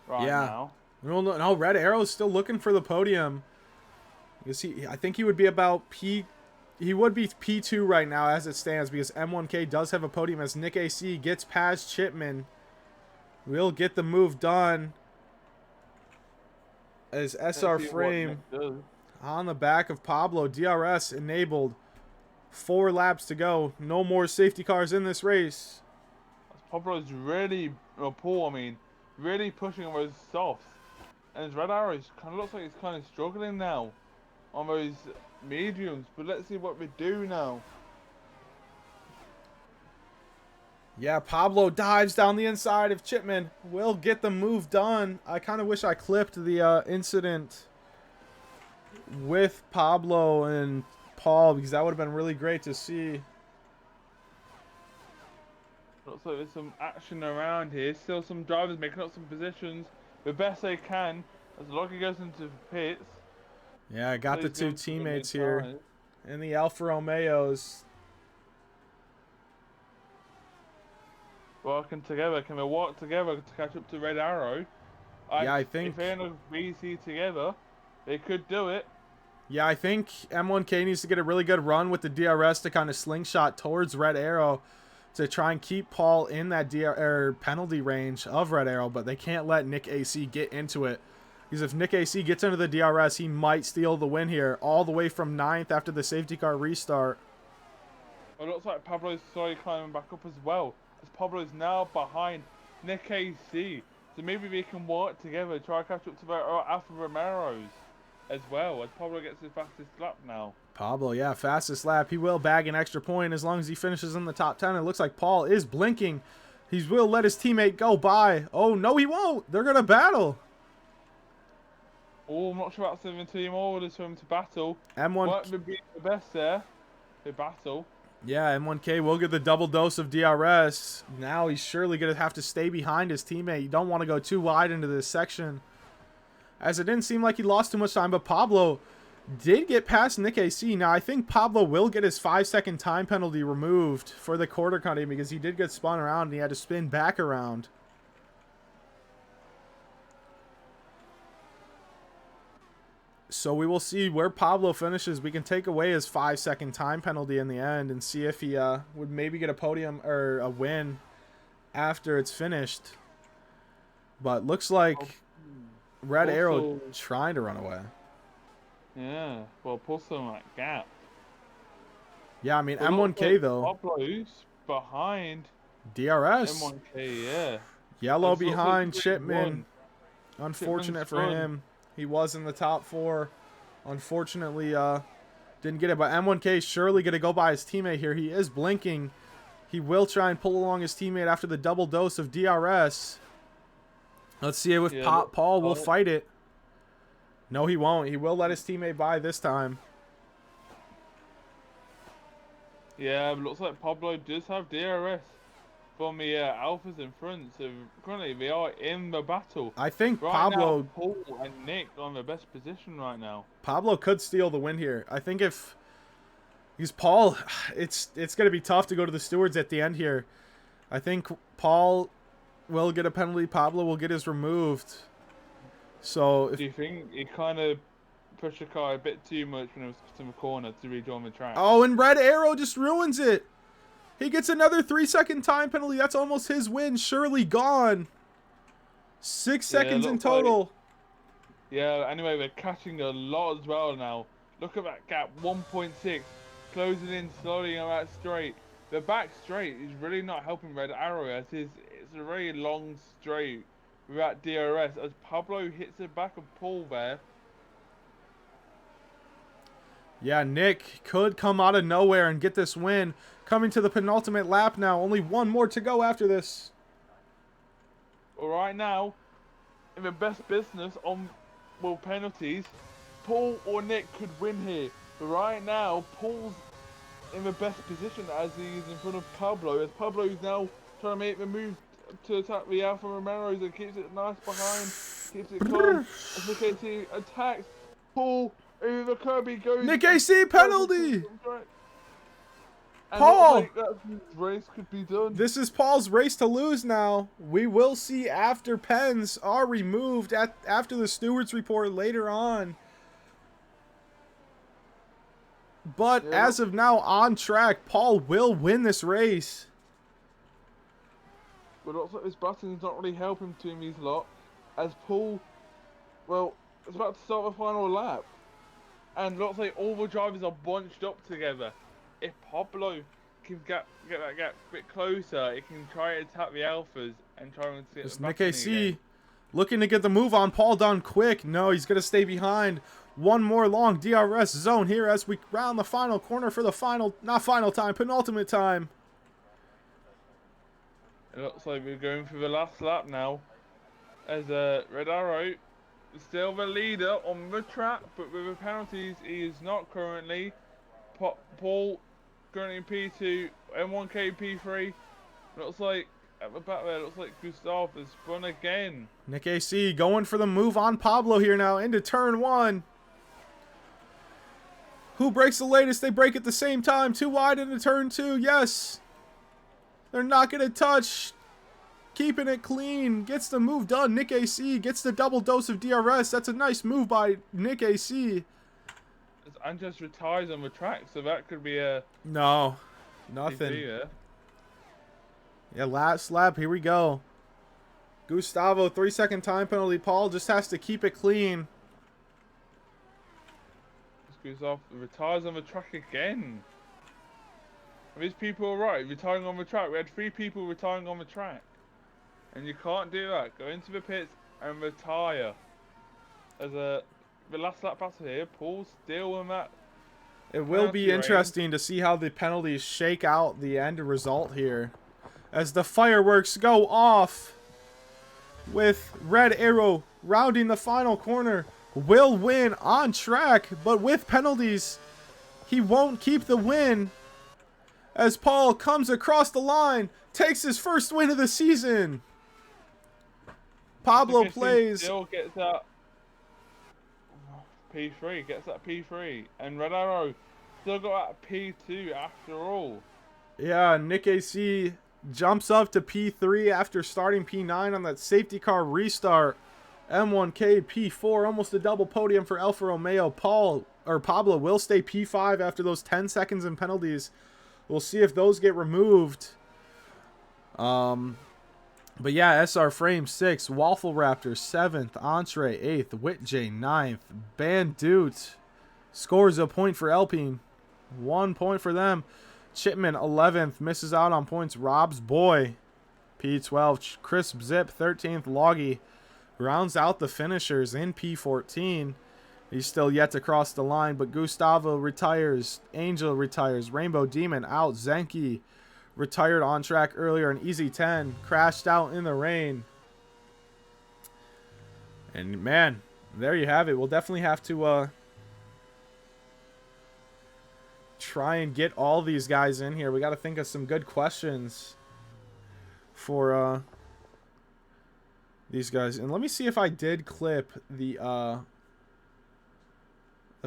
right now. No, Red Arrow's still looking for the podium. I think he would be about he would be P2 right now as it stands because M1K does have a podium as Nick AC gets past Chipman. We'll get the move done as SR Frame on the back of Pablo. DRS enabled. 4 laps to go. No more safety cars in this race. Pablo's really, Paul, I mean, really pushing on those softs. And his Red Arrows kind of looks like he's kind of struggling now on those mediums. But let's see what we do now. Yeah, Pablo dives down the inside of Chipman. Will get the move done. I kind of wish I clipped the incident with Pablo and Paul because that would have been really great to see. Looks like there's some action around here. Still some drivers making up some positions the best they can as Loggy goes into the pits. Yeah, I got the 2 teammates here in the Alfa Romeos. Working together. Can they work together to catch up to Red Arrow? I think if they end up BC together, they could do it. Yeah, I think M1K needs to get a really good run with the DRS to kind of slingshot towards Red Arrow to try and keep Paul in that penalty range of Red Arrow, but they can't let Nick AC get into it. Because if Nick AC gets into the DRS, he might steal the win here, all the way from 9th after the safety car restart. It looks like Pablo's slowly climbing back up as well, as Pablo is now behind Nick AC. So maybe they can work together, try to catch up to the Alfa Romeos as well, as Pablo gets his fastest lap now. Pablo, yeah, fastest lap. He will bag an extra point as long as he finishes in the top 10. It looks like Paul is blinking. He will let his teammate go by. Oh, no, he won't. They're going to battle. Oh, I'm not sure about 17 orders for him to battle. M1 would be the best there. To battle. Yeah, M1K will get the double dose of DRS. Now he's surely going to have to stay behind his teammate. You don't want to go too wide into this section, as it didn't seem like he lost too much time, but Pablo did get past Nick AC. Now, I think Pablo will get his 5-second time penalty removed for the quarter cutting because he did get spun around and he had to spin back around. So we will see where Pablo finishes. We can take away his 5-second time penalty in the end and see if he would maybe get a podium or a win after it's finished. But looks like Red Arrow trying to run away. Yeah, well, plus on that gap. Yeah, I mean, but M1K though. Pablo's behind DRS. M1K, yeah. Yellow behind Chipman. Unfortunate for him. He was in the top 4. Unfortunately, didn't get it. But M1K is surely going to go by his teammate here. He is blinking. He will try and pull along his teammate after the double dose of DRS. Let's see if Paul will fight it. No, he won't. He will let his teammate by this time. Yeah, but looks like Pablo does have DRS from the Alphas in front. So currently they are in the battle. I think right Pablo... Now, Paul and Nick are in the best position right now. Pablo could steal the win here. I think if... Because Paul... It's going to be tough to go to the stewards at the end here. I think Paul will get a penalty. Pablo will get his removed. So do you think he kind of pushed the car a bit too much when it was in the corner to rejoin the track? Oh, and Red Arrow just ruins it. He gets another 3-second time penalty. That's almost his win. Surely gone. 6 seconds in total. Yeah, anyway, we're catching a lot as well now. Look at that gap, 1.6. Closing in slowly on that straight. The back straight is really not helping Red Arrow as it's a very long straight without DRS as Pablo hits it back of Paul there. Yeah, Nick could come out of nowhere and get this win. Coming to the penultimate lap now. Only one more to go after this. All right now, in the best business on penalties, Paul or Nick could win here. But right now, Paul's in the best position as he's in front of Pablo. As Pablo is now trying to make the move to attack the Alfa Romeos and keeps it nice behind, keeps it calm. As Nick AC attacks Paul over the curb, he goes. Nick AC penalty. And Paul! like that race could be done. This is Paul's race to lose now. We will see after pens are removed after the stewards report later on. But as of now, on track, Paul will win this race. But also his batting's not really helping to him, these lot. As Paul, well, is about to start the final lap. And looks like all the drivers are bunched up together. If Pablo can get that gap a bit closer, it can try to attack the Alphas and try and get Nick AC looking to get the move on Paul done quick. No, he's going to stay behind. One more long DRS zone here as we round the final corner for the penultimate time. It looks like we're going for the last lap now. As Red Arrow is still the leader on the track, but with the penalties, he is not currently. Paul currently in P2, M1K P3. Looks like at the back there, looks like Gustav has spun again. Nick AC going for the move on Pablo here now into turn 1. Who breaks the latest? They break at the same time. Too wide into turn 2. Yes. They're not going to touch. Keeping it clean. Gets the move done. Nick AC gets the double dose of DRS. That's a nice move by Nick AC. And just retires on the track, so that could be a... No. Nothing. Yeah, last lap. Here we go. Gustavo, 3-second time penalty. Paul just has to keep it clean. Gustav retires on the track again. These people are right, retiring on the track. We had 3 people retiring on the track. And you can't do that. Go into the pits and retire. As the last lap passer here, Paul's still on that. It will be interesting to see how the penalties shake out the end result here. As the fireworks go off. With Red Arrow rounding the final corner. Will win on track, but with penalties, he won't keep the win. As Paul comes across the line, takes his first win of the season. Pablo plays. Still gets that P3, and Red Arrow still got that P2 after all. Yeah, Nick AC jumps up to P3 after starting P9 on that safety car restart. M1K P4, almost a double podium for Alfa Romeo. Pablo will stay P5 after those 10 seconds in penalties. We'll see if those get removed. But yeah, SR Frame 6, Waffle Raptor 7th, Entree 8th, Whitjay 9th, Bandute scores a point for Alpine. 1 point for them. Chipman 11th, misses out on points. Rob's Boy P12, Crisp Zip 13th, Loggy rounds out the finishers in P14. He's still yet to cross the line, but Gustavo retires. Angel retires. Rainbow Demon out. Zenki retired on track earlier. An Easy 10 crashed out in the rain. And man, there you have it. We'll definitely have to try and get all these guys in here. We got to think of some good questions for these guys. And let me see if I did clip the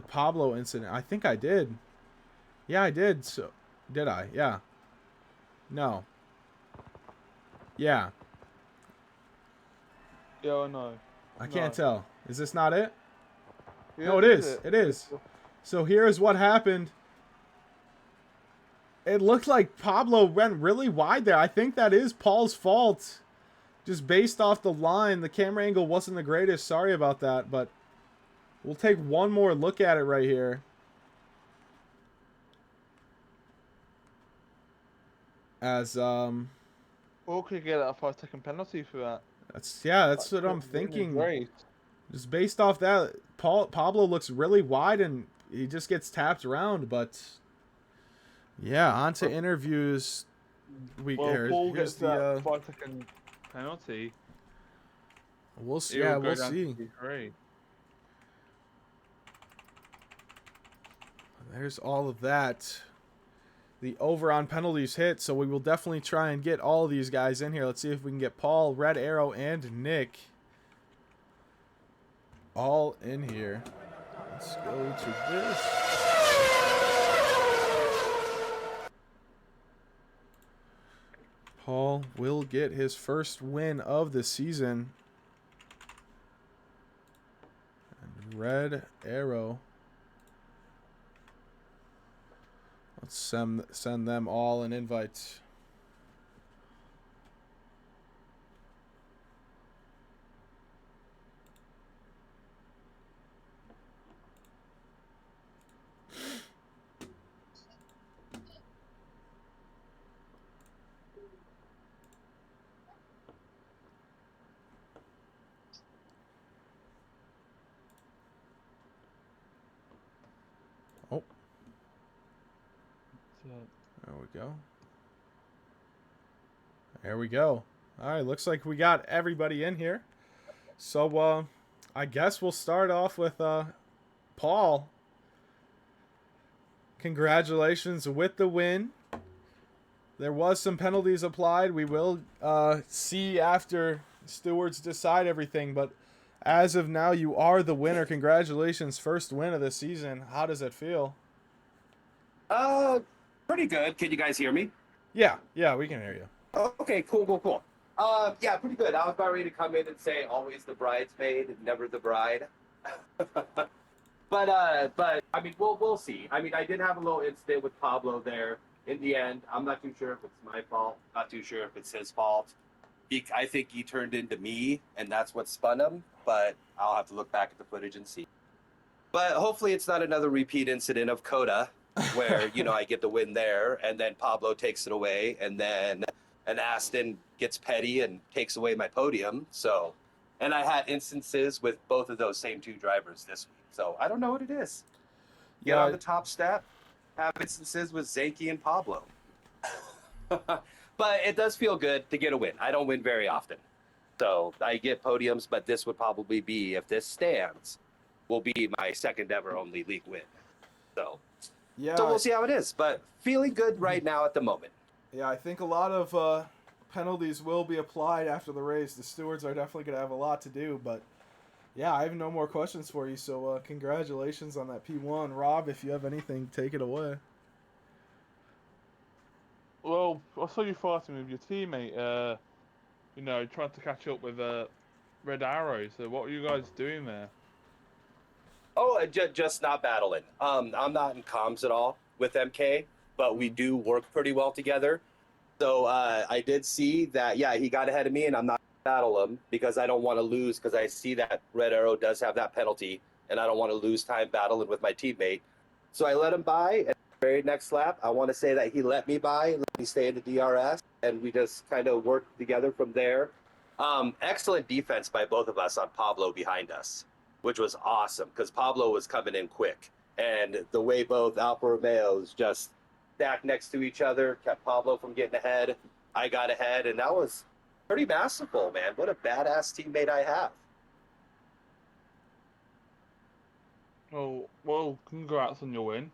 Pablo incident. I think I did. Yeah, I did. So did I? Yeah. No. Yeah. Yeah, or no? I can't tell. Is this not it? Yeah, no, it is. It is. So here's what happened. It looked like Pablo went really wide there. I think that is Paul's fault. Just based off the line, the camera angle wasn't the greatest. Sorry about that, but we'll take one more look at it right here. As Or could get a 5-second penalty for that. that's what I'm Could win his thinking. race. Just based off that, Pablo looks really wide and he just gets tapped around. But yeah, on to interviews. Paul Here's gets that 5-second penalty. We'll see. It will Yeah, go we'll down see. to P3. There's all of that. The over on penalties hit, so we will definitely try and get all of these guys in here. Let's see if we can get Paul, Red Arrow, and Nick all in here. Let's go to this. Paul will get his first win of the season. And Red Arrow. Let's send them all an invite. Oh. There we go. There we go. All right, looks like we got everybody in here. So, I guess we'll start off with Paul. Congratulations with the win. There was some penalties applied. We will see after stewards decide everything, but as of now, you are the winner. Congratulations, first win of the season. How does it feel? Pretty good. Can you guys hear me? Yeah, we can hear you. Okay, cool. Yeah, pretty good. I was about ready to come in and say always the bridesmaid, never the bride. But I mean, we'll see. I mean, I did have a little incident with Pablo there. In the end, I'm not too sure if it's my fault. Not too sure if it's his fault. I think he turned into me, and that's what spun him. But I'll have to look back at the footage and see. But hopefully, it's not another repeat incident of Coda, where I get the win there, and then Pablo takes it away, and then an Aston gets petty and takes away my podium. So, and I had instances with both of those same two drivers this week. So I don't know what it is. Get on the top step, have instances with Zanke and Pablo. But it does feel good to get a win. I don't win very often. So I get podiums, but this would probably be, if this stands, will be my second ever only league win. So we'll see how it is. But feeling good right now at the moment. Yeah, I think a lot of penalties will be applied after the race. The stewards are definitely going to have a lot to do, but yeah, I have no more questions for you, so congratulations on that P1. Rob, if you have anything, take it away. Well, I saw you fighting with your teammate, trying to catch up with Red Arrow. So what were you guys doing there? Oh, just not battling. I'm not in comms at all with MK, but we do work pretty well together. So I did see that, yeah, he got ahead of me, and I'm not going to battle him because I don't want to lose, because I see that Red Arrow does have that penalty, and I don't want to lose time battling with my teammate. So I let him by, and the very next lap, I want to say that he let me by, let me stay in the DRS, and we just kind of worked together from there. Excellent defense by both of us on Pablo behind us, which was awesome because Pablo was coming in quick. And the way both Alfa Romeos just stacked next to each other kept Pablo from getting ahead. I got ahead, and that was pretty masterful, man. What a badass teammate I have. Oh, well, congrats on your win.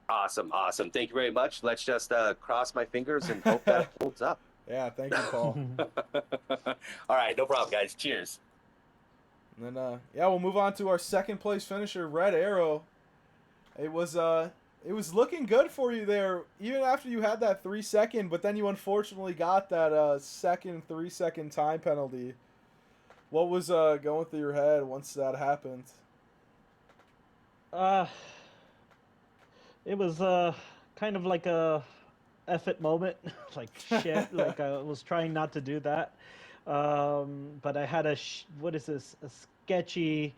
Awesome. Thank you very much. Let's just cross my fingers and hope that it holds up. Yeah, thank you, Paul. All right, no problem, guys. Cheers. And then, we'll move on to our second place finisher, Red Arrow. It was looking good for you there, even after you had that 3-second, but then you unfortunately got that second 3-second time penalty. What was going through your head once that happened? It was kind of like a effort moment. Like shit. Like I was trying not to do that. But I had what is this? A sketchy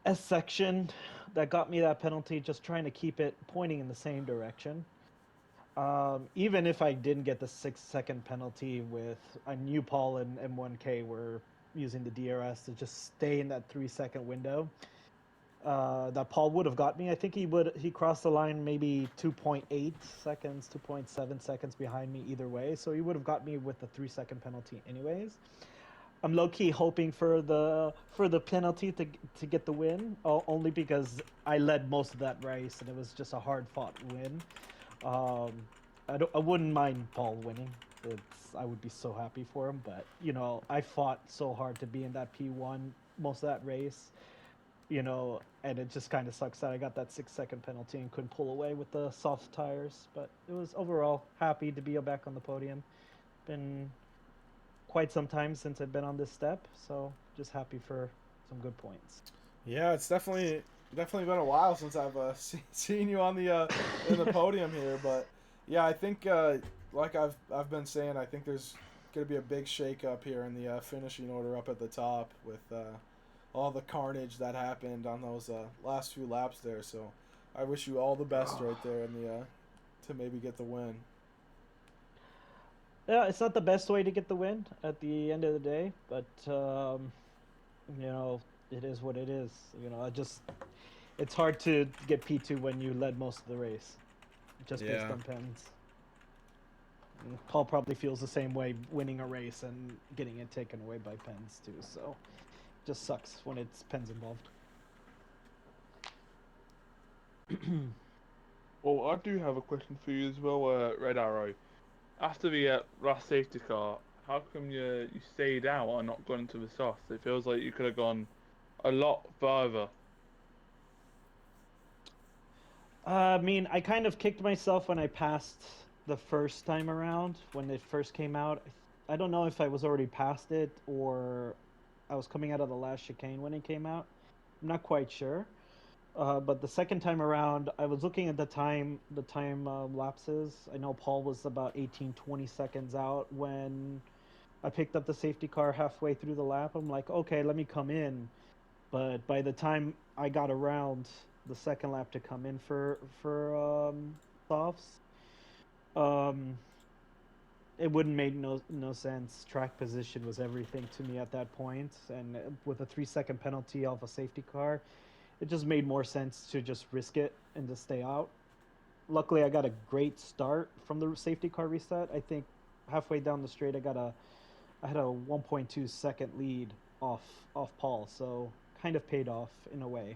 S section that got me that penalty. Just trying to keep it pointing in the same direction. Even if I didn't get the 6 second penalty with, I knew Paul and M1K were using the DRS to just stay in that 3 second window. That Paul would have got me. I think he crossed the line maybe 2.8 seconds, 2.7 seconds behind me either way. So he would have got me with the 3 second penalty anyways. I'm low key hoping for the penalty to get the win, only because I led most of that race and it was just a hard fought win. I wouldn't mind Paul winning. I would be so happy for him, but I fought so hard to be in that P1 most of that race, and it just kind of sucks that I got that 6 second penalty and couldn't pull away with the soft tires. But it was overall happy to be back on the podium. Been quite some time since I've been on this step, so just happy for some good points. Yeah, it's definitely been a while since I've seen you on the in the podium here, but yeah, I think like I've been saying, I think there's gonna be a big shake up here in the finishing order up at the top with all the carnage that happened on those last few laps there. So I wish you all the best right there in the to maybe get the win. Yeah, it's not the best way to get the win at the end of the day, but it is what it is. It's hard to get P2 when you led most of the race, just based on pens. And Paul probably feels the same way, winning a race and getting it taken away by pens too. So, just sucks when it's pens involved. Well, I do have a question for you as well, Red Arrow. After the last safety car, how come you stayed out and not gone into the softs? It feels like you could have gone a lot further. I mean, I kind of kicked myself when I passed the first time around when it first came out. I don't know if I was already past it or I was coming out of the last chicane when it came out. I'm not quite sure. But the second time around, I was looking at the time lapses. I know Paul was about 18, 20 seconds out when I picked up the safety car halfway through the lap. I'm like, okay, let me come in. But by the time I got around the second lap to come in for softs, um, it wouldn't make no sense. Track position was everything to me at that point, and with a 3 second penalty off a safety car, it just made more sense to just risk it and to stay out. Luckily, I got a great start from the safety car reset. I think halfway down the straight, I had a 1.2 second lead off Paul, so kind of paid off in a way,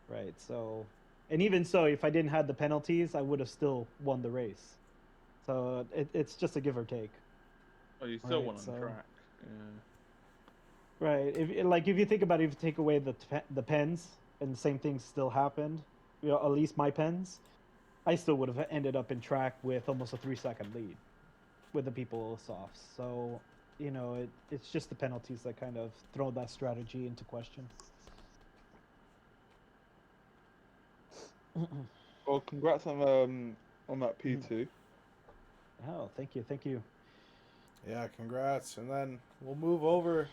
right? So, and even so, if I didn't have the penalties, I would have still won the race. So it's just a give or take. Oh, you still Right, won on so- track. Yeah. Right. If you think about it, if you take away the pens and the same thing still happened, at least my pens, I still would have ended up in track with almost a 3 second lead with the people softs. So, it's just the penalties that kind of throw that strategy into question. Well, congrats on that P2. Oh, thank you. Yeah, congrats. And then we'll move over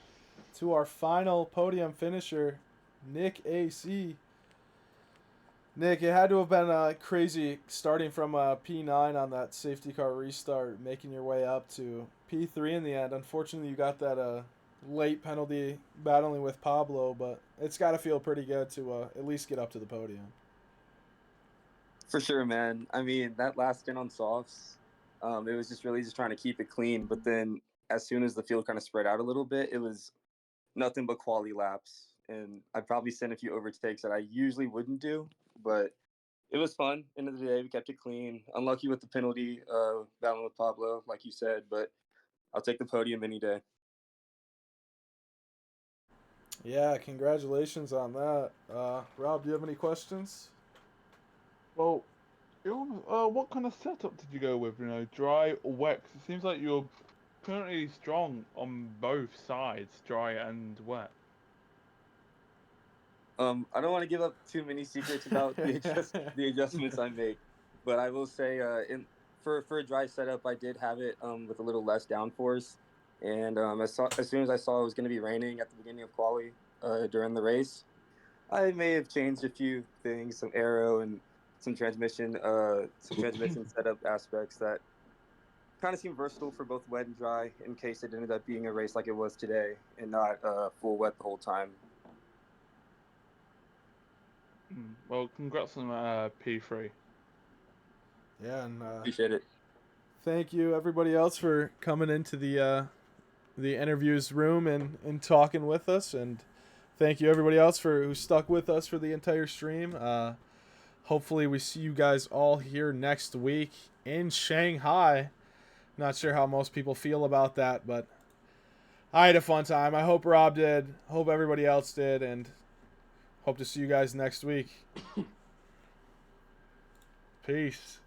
to our final podium finisher, Nick AC. Nick, it had to have been crazy starting from P9 on that safety car restart, making your way up to P3 in the end. Unfortunately, you got that late penalty battling with Pablo, but it's got to feel pretty good to at least get up to the podium. For sure, man. I mean, that last stint on softs, it was just really just trying to keep it clean. But then as soon as the field kind of spread out a little bit, it was nothing but quality laps. And I probably sent a few overtakes that I usually wouldn't do, but it was fun. End of the day, we kept it clean. Unlucky with the penalty, battling with Pablo, like you said, but I'll take the podium any day. Yeah, congratulations on that. Rob, do you have any questions? Well, what kind of setup did you go with? Dry or wet? 'Cause it seems like you're currently strong on both sides, dry and wet. I don't want to give up too many secrets about the adjustments I make, But I will say, for a dry setup, I did have it with a little less downforce, and as soon as I saw it was going to be raining at the beginning of quali during the race, I may have changed a few things, some aero and some transmission setup aspects that kind of seem versatile for both wet and dry in case it ended up being a race like it was today and not full wet the whole time. Well, congrats on P3. Yeah, and Appreciate it. thank you everybody else for coming into the interviews room and talking with us, and thank you everybody else who stuck with us for the entire stream. Hopefully we see you guys all here next week in Shanghai. Not sure how most people feel about that, but I had a fun time. I hope Rob did. Hope everybody else did, and hope to see you guys next week. Peace.